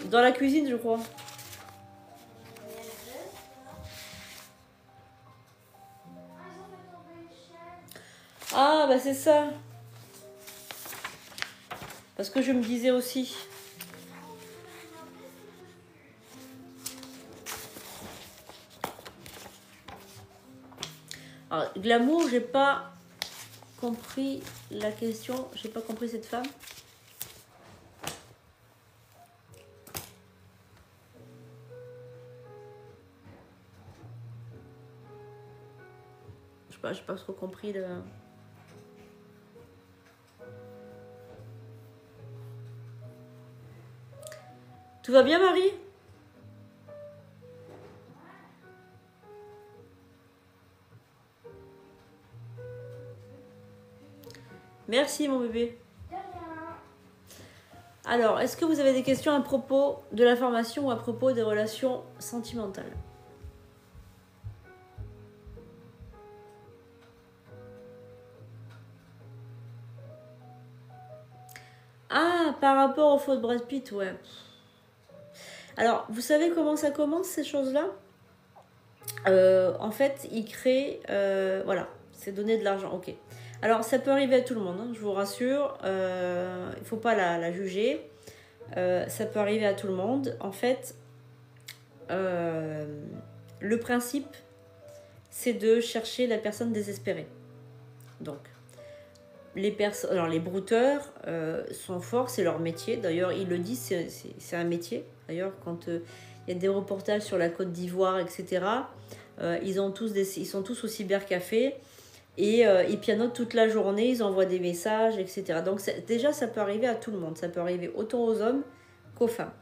Dans la cuisine, je crois. Ah, bah c'est ça. Parce que je me disais aussi. Alors, glamour, j'ai pas compris la question. J'ai pas compris cette femme. Je sais pas, j'ai pas trop compris le... Tout va bien, Marie? Merci, mon bébé. Alors, est-ce que vous avez des questions à propos de la formation ou à propos des relations sentimentales? Ah, par rapport au faux de Brad Pitt, ouais. Alors, vous savez comment ça commence, ces choses-là? En fait, il crée... voilà, c'est donner de l'argent, ok. Alors, ça peut arriver à tout le monde, hein, je vous rassure. Il ne faut pas la juger. Ça peut arriver à tout le monde. En fait, le principe, c'est de chercher la personne désespérée. Donc, alors, les brouteurs sont forts, c'est leur métier. D'ailleurs, ils le disent, c'est un métier. D'ailleurs, quand il y a des reportages sur la Côte d'Ivoire, etc., ils sont tous au cybercafé et ils pianotent toute la journée, ils envoient des messages, etc. Donc déjà, ça peut arriver à tout le monde. Ça peut arriver autant aux hommes qu'aux femmes.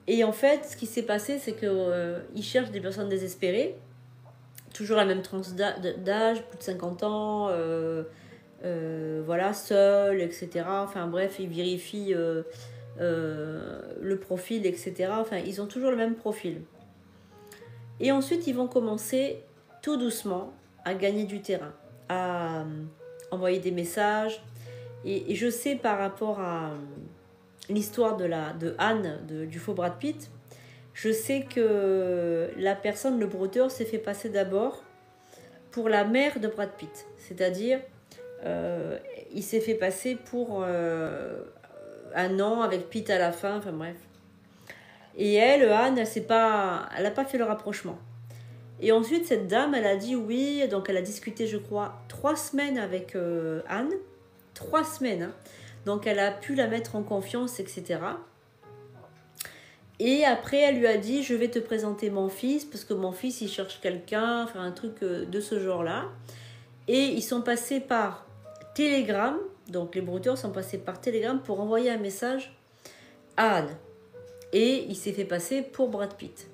Et en fait, ce qui s'est passé, c'est qu'ils cherchent des personnes désespérées, toujours la même tranche d'âge, plus de 50 ans, voilà, seuls, etc. Enfin bref, ils vérifient le profil, etc. Enfin, ils ont toujours le même profil. Et ensuite, ils vont commencer tout doucement à gagner du terrain, à envoyer des messages. Et je sais par rapport à l'histoire de Anne, du faux Brad Pitt, je sais que la personne, le brouteur, s'est fait passer d'abord pour la mère de Brad Pitt. C'est-à-dire, il s'est fait passer pour un an avec Pitt à la fin, enfin bref. Et elle, Anne, elle n'a pas fait le rapprochement. Et ensuite, cette dame, elle a dit oui. Donc, elle a discuté, je crois, 3 semaines avec Anne. 3 semaines. Hein. Donc, elle a pu la mettre en confiance, etc. Et après, elle lui a dit, je vais te présenter mon fils, parce que mon fils, il cherche quelqu'un, enfin, un truc de ce genre-là. Et ils sont passés par Telegram. Donc, les brouteurs sont passés par Telegram pour envoyer un message à Anne. Et il s'est fait passer pour Brad Pitt.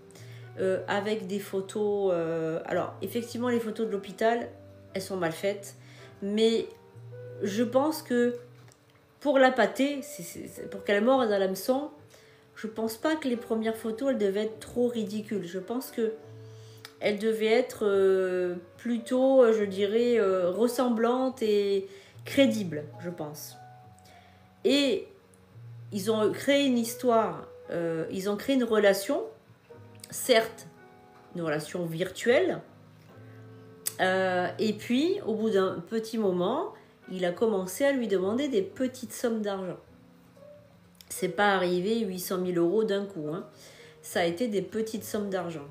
Avec des photos... alors, effectivement, les photos de l'hôpital, elles sont mal faites. Mais je pense que pour la pâter, pour qu'elle morde à l'hameçon, je pense pas que les premières photos, elles devaient être trop ridicules. Je pense que elles devaient être plutôt, je dirais, ressemblantes et crédibles, je pense. Et ils ont créé une histoire, ils ont créé une relation, certes, une relation virtuelle. Et puis, au bout d'un petit moment, il a commencé à lui demander des petites sommes d'argent. C'est pas arrivé 800 000 euros d'un coup, hein. Ça a été des petites sommes d'argent.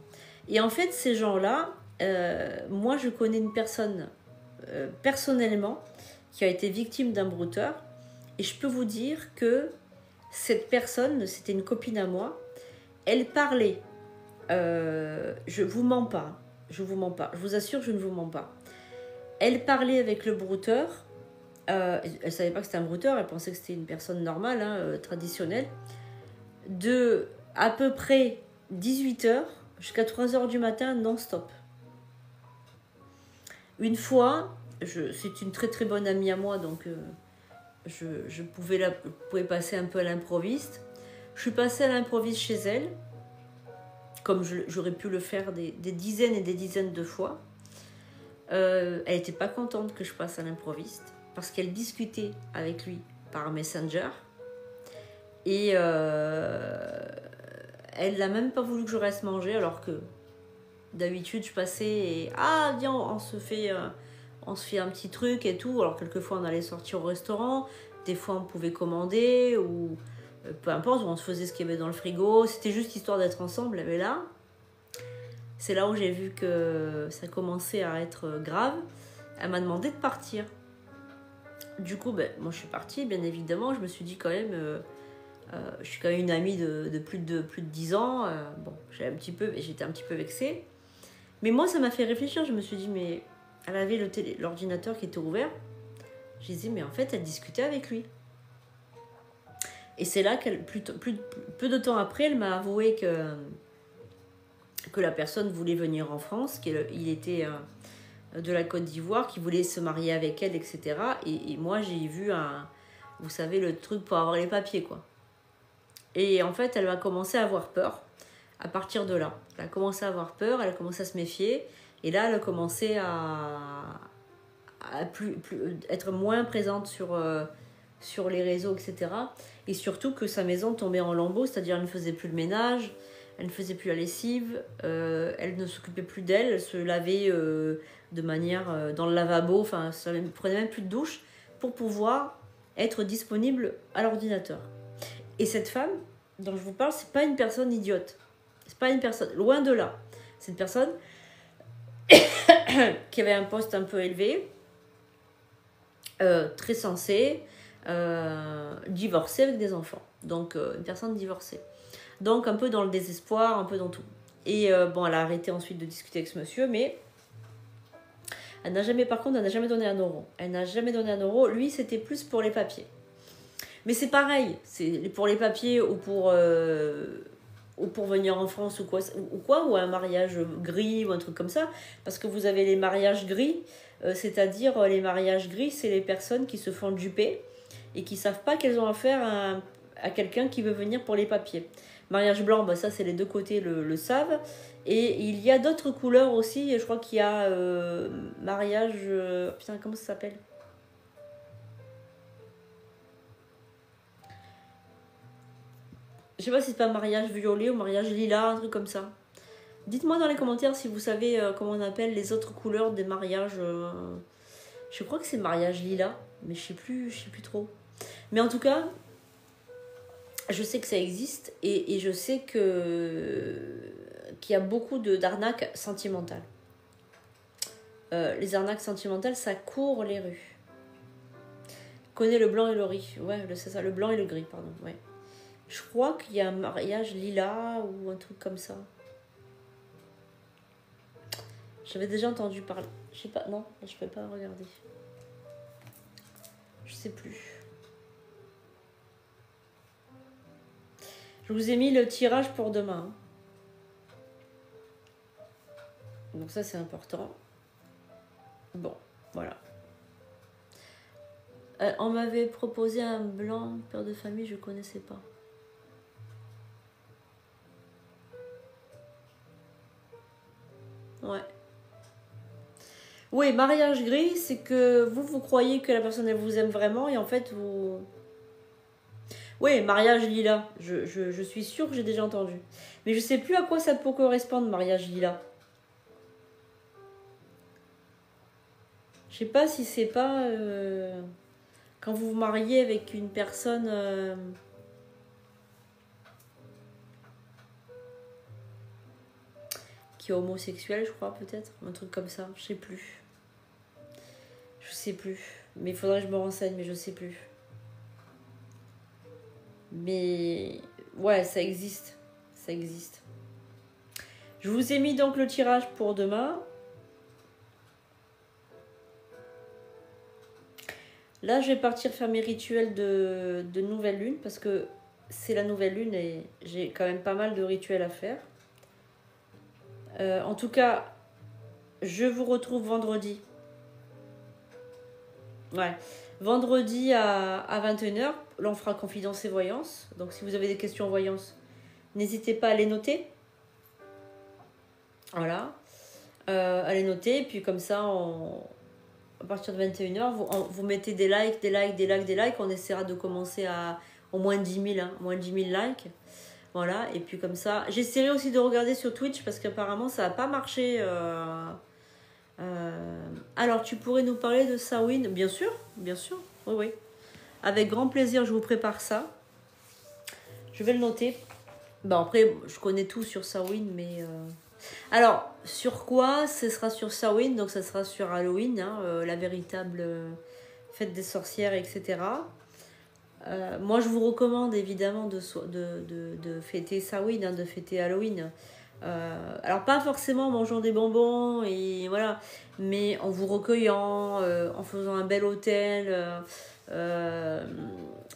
Et en fait, ces gens-là, moi je connais une personne personnellement qui a été victime d'un brouteur, et je peux vous dire que cette personne, c'était une copine à moi, elle parlait, je vous mens pas, je vous assure, je ne vous mens pas. Elle parlait avec le brouteur, elle savait pas que c'était un brouteur, elle pensait que c'était une personne normale, hein, traditionnelle, de à peu près 18h jusqu'à 3h du matin non-stop. Une fois, c'est une très très bonne amie à moi, donc je pouvais passer un peu à l'improviste. Je suis passée à l'improviste chez elle, comme j'aurais pu le faire des dizaines et des dizaines de fois. Elle n'était pas contente que je passe à l'improviste, parce qu'elle discutait avec lui par Messenger. Et elle n'a même pas voulu que je reste manger, alors que d'habitude je passais et viens, on se fait un petit truc et tout. Alors quelquefois on allait sortir au restaurant, des fois on pouvait commander ou peu importe, on se faisait ce qu'il y avait dans le frigo. C'était juste histoire d'être ensemble. Mais là, c'est là où j'ai vu que ça commençait à être grave. Elle m'a demandé de partir. Du coup, moi je suis partie, bien évidemment. Je me suis dit quand même, je suis quand même une amie de plus de 10 ans. Bon, j'étais un petit peu vexée. Mais moi, ça m'a fait réfléchir. Je me suis dit, mais elle avait l'ordinateur qui était ouvert. Je disais, mais en fait, elle discutait avec lui. Et c'est là qu'elle, peu de temps après, elle m'a avoué que la personne voulait venir en France, qu'il était de la Côte d'Ivoire, qu'il voulait se marier avec elle, etc. Et moi, j'ai vu vous savez, le truc pour avoir les papiers, quoi. Et en fait, elle va commencer à avoir peur à partir de là. Elle a commencé à avoir peur, elle a commencé à se méfier. Et là, elle a commencé à être moins présente sur les réseaux, etc. Et surtout que sa maison tombait en lambeaux, c'est-à-dire elle ne faisait plus le ménage, elle ne faisait plus la lessive, elle ne s'occupait plus d'elle, elle se lavait de manière dans le lavabo, enfin, elle ne prenait même plus de douche pour pouvoir être disponible à l'ordinateur. Et cette femme dont je vous parle, c'est pas une personne idiote. C'est pas une personne, loin de là. C'est une personne qui avait un poste un peu élevé, très sensée, divorcée avec des enfants. Donc, une personne divorcée. Donc, un peu dans le désespoir, un peu dans tout. Et elle a arrêté ensuite de discuter avec ce monsieur, mais par contre, elle n'a jamais donné un euro. Elle n'a jamais donné un euro. Lui, c'était plus pour les papiers. Mais c'est pareil, c'est pour les papiers ou pour venir en France ou un mariage gris ou un truc comme ça. Parce que vous avez les mariages gris, c'est-à-dire les mariages gris, c'est les personnes qui se font duper et qui ne savent pas qu'elles ont affaire à quelqu'un qui veut venir pour les papiers. Mariage blanc, ça c'est les deux côtés le savent. Et il y a d'autres couleurs aussi, je crois qu'il y a mariage... putain, comment ça s'appelle ? Je sais pas si c'est pas mariage violet ou mariage lilas, un truc comme ça. Dites-moi dans les commentaires si vous savez comment on appelle les autres couleurs des mariages. Je crois que c'est mariage lilas, mais je sais plus trop. Mais en tout cas, je sais que ça existe et je sais qu'il y a beaucoup d'arnaques sentimentales. Les arnaques sentimentales, ça court les rues. Connais le blanc et le gris. Ouais, c'est ça, le blanc et le gris, pardon. Ouais. Je crois qu'il y a un mariage lilas ou un truc comme ça. J'avais déjà entendu parler. Je sais pas, non, je peux pas regarder. Je sais plus. Je vous ai mis le tirage pour demain. Donc ça, c'est important. Bon, voilà. On m'avait proposé un blanc, père de famille, je connaissais pas. Ouais. Oui, mariage gris, c'est que vous croyez que la personne, elle vous aime vraiment, et en fait, vous... Oui, mariage lilas, je suis sûre que j'ai déjà entendu. Mais je sais plus à quoi ça peut correspondre, mariage lilas. Je sais pas si c'est pas... quand vous vous mariez avec une personne... qui est homosexuelle, je crois, peut-être. Un truc comme ça, je sais plus. Je sais plus. Mais il faudrait que je me renseigne, mais je sais plus. Mais ouais, ça existe. Ça existe. Je vous ai mis donc le tirage pour demain. Là, je vais partir faire mes rituels de nouvelle lune parce que c'est la nouvelle lune et j'ai quand même pas mal de rituels à faire. En tout cas, je vous retrouve vendredi. Ouais. Vendredi à 21h. Là, on fera confidence et voyance. Donc, si vous avez des questions en voyance, n'hésitez pas à les noter. Voilà. À les noter. Et puis, comme ça, à partir de 21h, vous mettez des likes, des likes, des likes, des likes. On essaiera de commencer à au moins 10 000, hein, moins 10 000 likes. Voilà. Et puis, comme ça, j'essaierai aussi de regarder sur Twitch parce qu'apparemment, ça n'a pas marché. Alors, tu pourrais nous parler de Samhain? Bien sûr, bien sûr. Oui, oui. Avec grand plaisir, je vous prépare ça. Je vais le noter. Bon, après, je connais tout sur Samhain, mais... Alors, sur quoi? Ce sera sur Samhain, donc ça sera sur Halloween, hein, la véritable fête des sorcières, etc. Moi, je vous recommande évidemment de fêter Samhain, hein, de fêter Halloween. Alors, pas forcément en mangeant des bonbons, et voilà, mais en vous recueillant, en faisant un bel hôtel,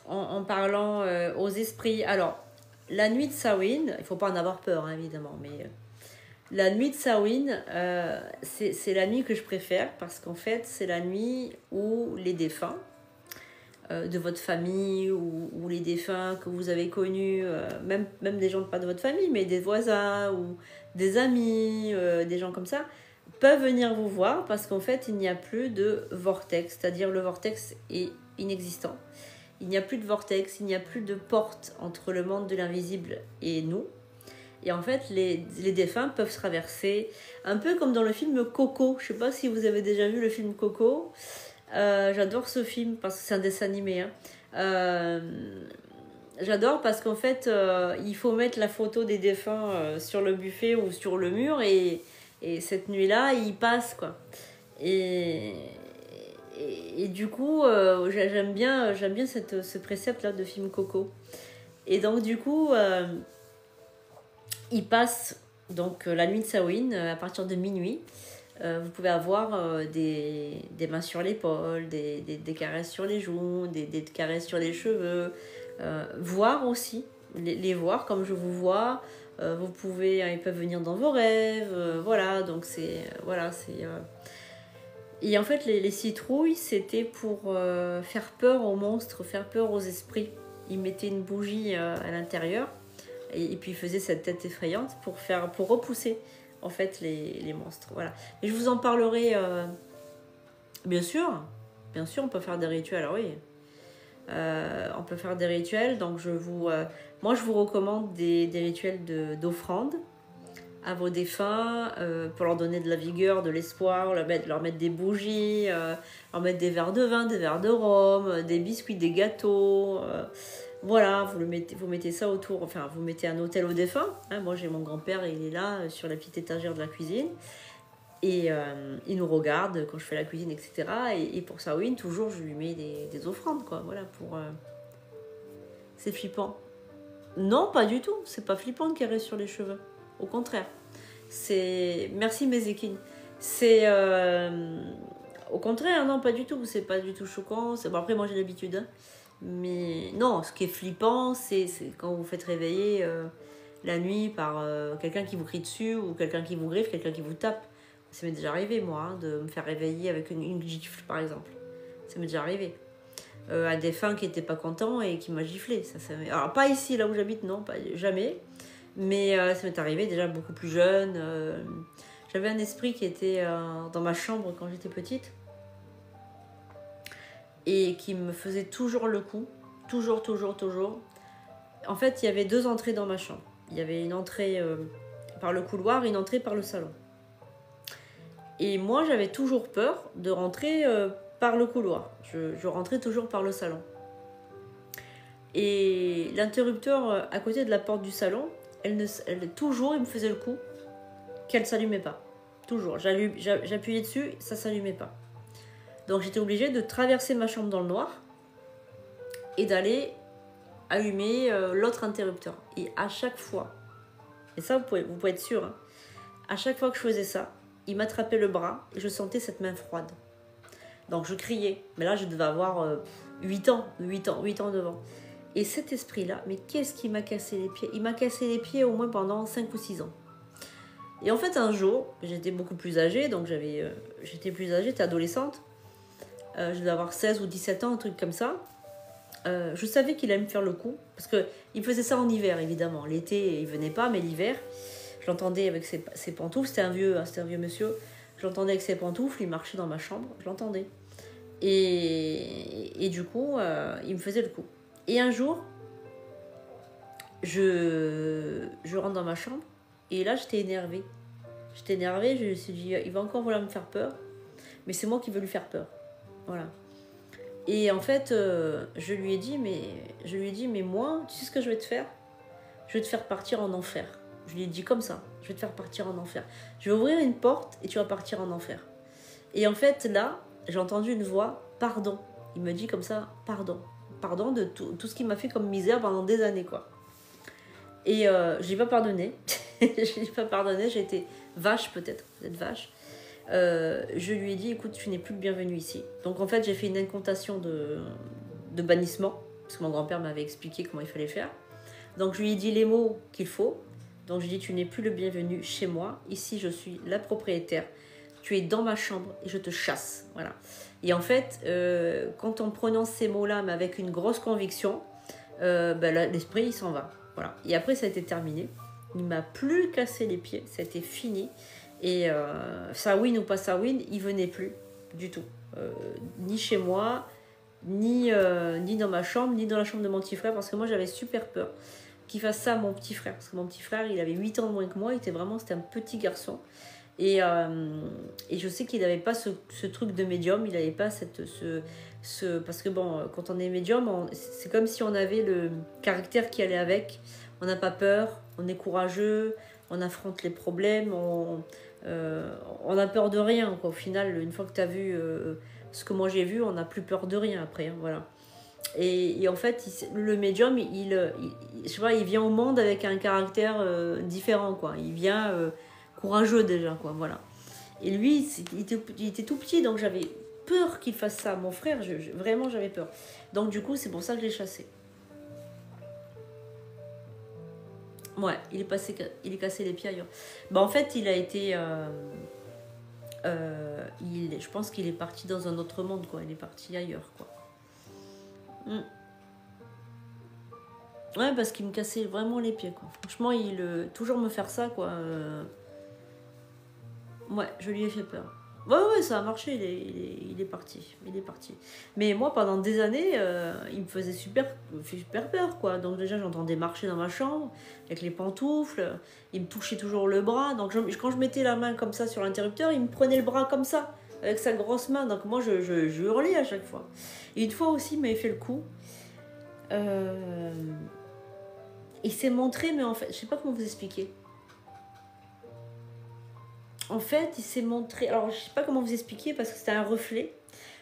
en parlant aux esprits. Alors, la nuit de Samhain, il faut pas en avoir peur, hein, évidemment, mais la nuit de Samhain, c'est la nuit que je préfère parce qu'en fait, c'est la nuit où les défunts de votre famille ou les défunts que vous avez connus, même des gens pas de votre famille, mais des voisins ou des amis, des gens comme ça, peuvent venir vous voir parce qu'en fait, il n'y a plus de vortex, c'est-à-dire le vortex est inexistant. Il n'y a plus de vortex, il n'y a plus de porte entre le monde de l'invisible et nous. Et en fait, les défunts peuvent se traverser, un peu comme dans le film Coco. Je ne sais pas si vous avez déjà vu le film Coco. J'adore ce film parce que c'est un dessin animé. Hein. J'adore parce qu'en fait, il faut mettre la photo des défunts sur le buffet ou sur le mur et cette nuit-là, ils passent, quoi. Et du coup, j'aime bien ce précepte-là de film Coco. Et donc, du coup... il passe donc la nuit de Samhain à partir de minuit. Vous pouvez avoir des mains sur l'épaule, des caresses sur les joues, des caresses sur les cheveux. Voir aussi, les voir comme je vous vois. Vous pouvez, ils peuvent venir dans vos rêves. Voilà, donc c'est... voilà, c'est... Et en fait, les citrouilles, c'était pour faire peur aux monstres, faire peur aux esprits. Ils mettaient une bougie à l'intérieur. Et puis il faisait cette tête effrayante pour repousser en fait les monstres. Voilà. Et je vous en parlerai bien sûr, on peut faire des rituels, alors oui. On peut faire des rituels, donc moi je vous recommande des rituels d'offrande à vos défunts pour leur donner de la vigueur, de l'espoir, leur mettre des bougies, leur mettre des verres de vin, des verres de rhum, des biscuits, des gâteaux. Voilà, vous mettez ça autour, enfin vous mettez un autel au défunt. Hein, moi j'ai mon grand-père, il est là sur la petite étagère de la cuisine. Et il nous regarde quand je fais la cuisine, etc. Et pour Samhain, toujours je lui mets des offrandes, quoi. Voilà, c'est flippant. Non, pas du tout, c'est pas flippant de caresser sur les cheveux. Au contraire. Merci Mézékine. C'est... Au contraire, non, pas du tout. C'est pas du tout choquant. Bon, après, moi j'ai l'habitude, hein. Mais non, ce qui est flippant, c'est quand vous vous faites réveiller la nuit par quelqu'un qui vous crie dessus ou quelqu'un qui vous griffe, quelqu'un qui vous tape. Ça m'est déjà arrivé, moi, hein, de me faire réveiller avec une gifle, par exemple. Ça m'est déjà arrivé. un défunt qui n'était pas content et qui m'a giflé. Alors, pas ici, là où j'habite, non, pas, jamais. Mais ça m'est arrivé déjà beaucoup plus jeune. J'avais un esprit qui était dans ma chambre quand j'étais petite. Et qui me faisait toujours le coup. Toujours, toujours, toujours. En fait, il y avait 2 entrées dans ma chambre. Il y avait une entrée par le couloir et une entrée par le salon. Et moi, j'avais toujours peur de rentrer par le couloir. Je rentrais toujours par le salon. Et l'interrupteur à côté de la porte du salon, toujours, il me faisait le coup qu'elle ne s'allumait pas. Toujours. J'appuyais dessus, ça ne s'allumait pas. Donc j'étais obligée de traverser ma chambre dans le noir et d'aller allumer l'autre interrupteur. Et à chaque fois, et ça vous pouvez être sûr, hein, à chaque fois que je faisais ça, il m'attrapait le bras et je sentais cette main froide. Donc je criais, mais là je devais avoir 8 ans devant. Et cet esprit-là, mais qu'est-ce qui m'a cassé les pieds? Il m'a cassé les pieds au moins pendant 5 ou 6 ans. Et en fait un jour, j'étais beaucoup plus âgée, donc j'étais plus âgée, j'étais adolescente. Je devais avoir 16 ou 17 ans, un truc comme ça. Je savais qu'il allait me faire le coup, parce qu'il faisait ça en hiver évidemment. L'été il venait pas, mais l'hiver, je l'entendais avec ses pantoufles, c'était un vieux monsieur. Je l'entendais avec ses pantoufles, il marchait dans ma chambre, je l'entendais. Et du coup, il me faisait le coup. Et un jour, je rentre dans ma chambre, et là j'étais énervée. Je me suis dit, il va encore vouloir me faire peur, mais c'est moi qui veux lui faire peur. Voilà. Et en fait, je lui ai dit, mais moi, tu sais ce que je vais te faire? Je vais te faire partir en enfer. Je lui ai dit comme ça, je vais te faire partir en enfer. Je vais ouvrir une porte et tu vas partir en enfer. Et en fait, là, j'ai entendu une voix, pardon. Il me dit comme ça, pardon. Pardon de tout ce qu'il m'a fait comme misère pendant des années, quoi. Et je l'ai pas pardonné. Je l'ai pas pardonné, j'ai été vache peut-être vache. Je lui ai dit, écoute, tu n'es plus le bienvenu ici. Donc en fait, j'ai fait une incantation de bannissement, parce que mon grand-père m'avait expliqué comment il fallait faire. Donc je lui ai dit les mots qu'il faut. Donc je lui ai dit, tu n'es plus le bienvenu chez moi. Ici, je suis la propriétaire. Tu es dans ma chambre et je te chasse. Voilà. Et en fait, quand on prononce ces mots-là, mais avec une grosse conviction, l'esprit, il s'en va. Voilà. Et après, ça a été terminé. Il ne m'a plus cassé les pieds. Ça a été fini. Et ça win ou pas ça win, il venait plus du tout. Ni chez moi, ni dans ma chambre, ni dans la chambre de mon petit frère, parce que moi j'avais super peur qu'il fasse ça à mon petit frère. Parce que mon petit frère, il avait 8 ans de moins que moi, c'était un petit garçon. Et je sais qu'il n'avait pas ce truc de médium, il n'avait pas parce que bon, quand on est médium, c'est comme si on avait le caractère qui allait avec. On n'a pas peur, on est courageux, on affronte les problèmes, on a peur de rien, quoi. Au final, une fois que tu as vu ce que moi j'ai vu, on n'a plus peur de rien après, hein, voilà. Et en fait, le médium, je sais pas, il vient au monde avec un caractère différent, quoi. Il vient courageux déjà, quoi, voilà. Et lui, il était tout petit, donc j'avais peur qu'il fasse ça. Mon frère, vraiment, j'avais peur. Donc du coup, c'est pour ça que je l'ai chassé. Ouais, il est cassé les pieds ailleurs. En fait, il a été... je pense qu'il est parti dans un autre monde, quoi. Il est parti ailleurs, quoi. Ouais, parce qu'il me cassait vraiment les pieds, quoi. Franchement, toujours me faire ça, quoi. Ouais, je lui ai fait peur. Ouais, ça a marché, il est parti. Mais moi, pendant des années, il me faisait super peur, quoi. Donc déjà, j'entendais marcher dans ma chambre, avec les pantoufles, il me touchait toujours le bras. Donc quand je mettais la main comme ça sur l'interrupteur, il me prenait le bras comme ça, avec sa grosse main. Donc moi, je hurlais à chaque fois. Et une fois aussi, il m'avait fait le coup. Il s'est montré, mais en fait, je sais pas comment vous expliquer. En fait, il s'est montré... Alors, je ne sais pas comment vous expliquer parce que c'était un reflet.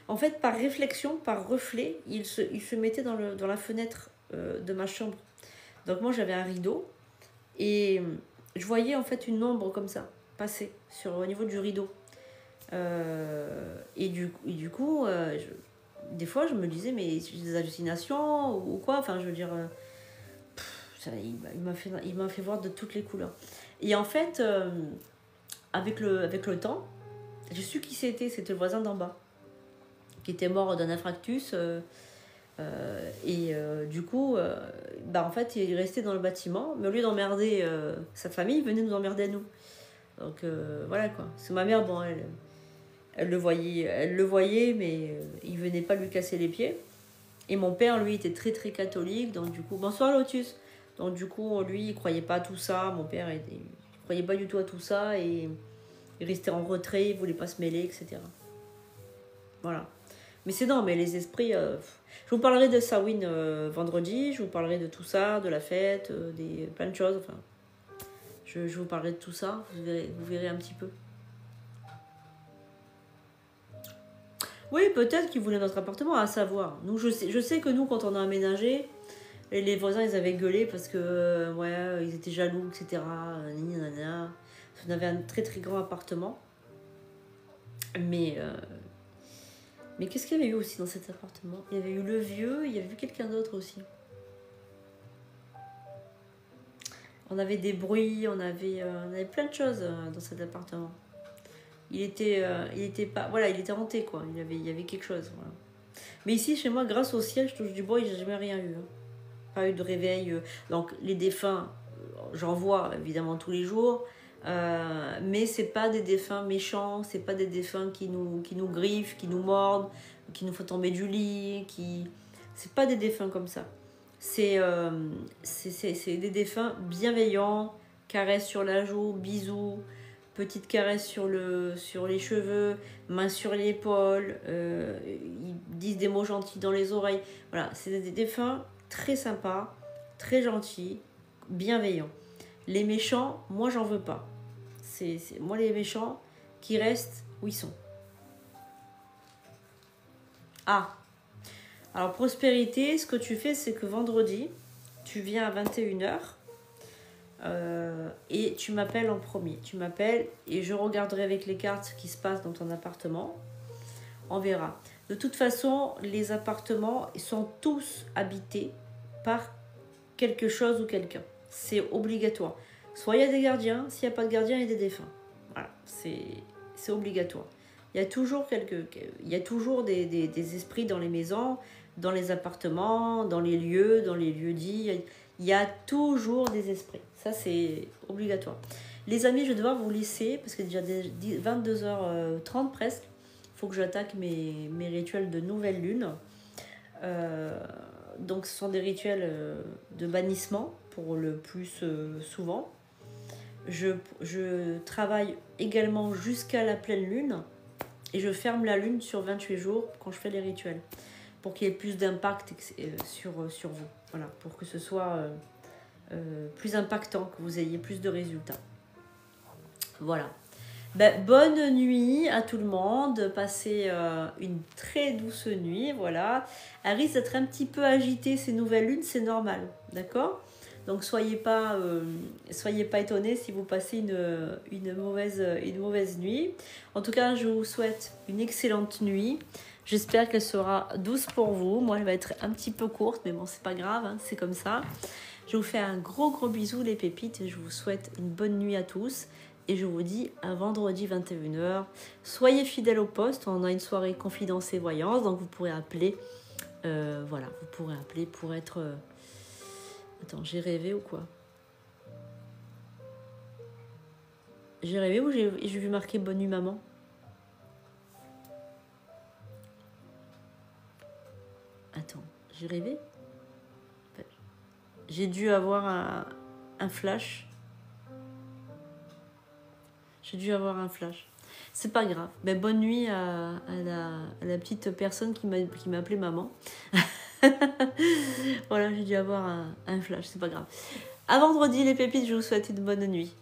En fait, par réflexion, par reflet, il se mettait dans la fenêtre de ma chambre. Donc moi, j'avais un rideau. Et je voyais en fait une ombre comme ça, passer au niveau du rideau. Et du coup, des fois, je me disais, mais j'ai des hallucinations ou quoi. Enfin, je veux dire... il m'a fait voir de toutes les couleurs. Et en fait... Avec le temps, j'ai su qui c'était le voisin d'en bas, qui était mort d'un infarctus Du coup, en fait, il restait dans le bâtiment, mais au lieu d'emmerder sa famille, il venait nous emmerder à nous. Donc voilà quoi. Parce que ma mère, bon, elle le voyait, mais il venait pas lui casser les pieds. Et mon père, lui, était très très catholique, donc du coup, bonsoir Lotus. Donc du coup, lui, il croyait pas à tout ça. Mon père, il croyait pas du tout à tout ça et il restait en retrait, il voulait pas se mêler, etc. Voilà. Mais c'est non, mais les esprits. Je vous parlerai de Samhain vendredi, je vous parlerai de tout ça, de la fête, plein de choses. Enfin, je vous parlerai de tout ça, vous verrez un petit peu. Oui, peut-être qu'ils voulaient notre appartement, à savoir. Nous, je sais que nous, quand on a aménagé, les voisins, ils avaient gueulé parce que, ouais, ils étaient jaloux, etc. On avait un très très grand appartement. Mais qu'est-ce qu'il y avait eu aussi dans cet appartement? Il y avait eu le vieux, il y avait eu quelqu'un d'autre aussi. On avait des bruits, on avait plein de choses dans cet appartement. Il était pas, voilà, il était hanté quoi. Il y avait quelque chose. Voilà. Mais ici, chez moi, grâce au ciel, je touche du bois, j'ai jamais rien eu. Hein. Pas eu de réveil. Donc les défunts, j'en vois évidemment tous les jours. Mais c'est pas des défunts méchants, c'est pas des défunts qui nous griffent, qui nous mordent, qui nous font tomber du lit, c'est pas des défunts comme ça. C'est des défunts bienveillants, caresses sur la joue, bisous, petites caresses sur les cheveux, mains sur l'épaule, ils disent des mots gentils dans les oreilles. Voilà, c'est des défunts très sympas, très gentils, bienveillants. Les méchants, moi j'en veux pas. Moi les méchants qui restent où ils sont. Ah, alors prospérité, ce que tu fais, c'est que vendredi, tu viens à 21h et tu m'appelles en premier. Tu m'appelles et je regarderai avec les cartes ce qui se passe dans ton appartement. On verra. De toute façon, les appartements sont tous habités par quelque chose ou quelqu'un. C'est obligatoire. Soit il y a des gardiens, s'il n'y a pas de gardiens, il y a des défunts. Voilà, c'est obligatoire. Il y a toujours des esprits dans les maisons, dans les appartements, dans les lieux dits. Il y a toujours des esprits. Ça, c'est obligatoire. Les amis, je vais devoir vous laisser, parce que déjà 22h30 presque. Il faut que j'attaque mes rituels de nouvelle lune. Donc, ce sont des rituels de bannissement, pour le plus souvent. Je travaille également jusqu'à la pleine lune et je ferme la lune sur 28 jours quand je fais les rituels pour qu'il y ait plus d'impact sur vous. Voilà, pour que ce soit plus impactant, que vous ayez plus de résultats. Voilà. Bonne nuit à tout le monde. Passez une très douce nuit. Voilà. Elle risque d'être un petit peu agitée ces nouvelles lunes, c'est normal. D'accord ? Donc soyez pas étonnés si vous passez une mauvaise nuit. En tout cas, je vous souhaite une excellente nuit. J'espère qu'elle sera douce pour vous. Moi, elle va être un petit peu courte, mais bon, c'est pas grave, hein, c'est comme ça. Je vous fais un gros bisou les pépites. Je vous souhaite une bonne nuit à tous. Et je vous dis à vendredi 21h. Soyez fidèles au poste. On a une soirée confidence et voyance. Donc vous pourrez appeler. Voilà, vous pourrez appeler pour être... Attends, j'ai rêvé ou quoi? J'ai rêvé ou j'ai vu marquer bonne nuit maman? Attends, j'ai rêvé? J'ai dû avoir un flash. J'ai dû avoir un flash. C'est pas grave. Ben, bonne nuit à la petite personne qui m'a appelé maman. Voilà, j'ai dû avoir un flash. C'est pas grave. À vendredi les pépites, je vous souhaite une bonne nuit.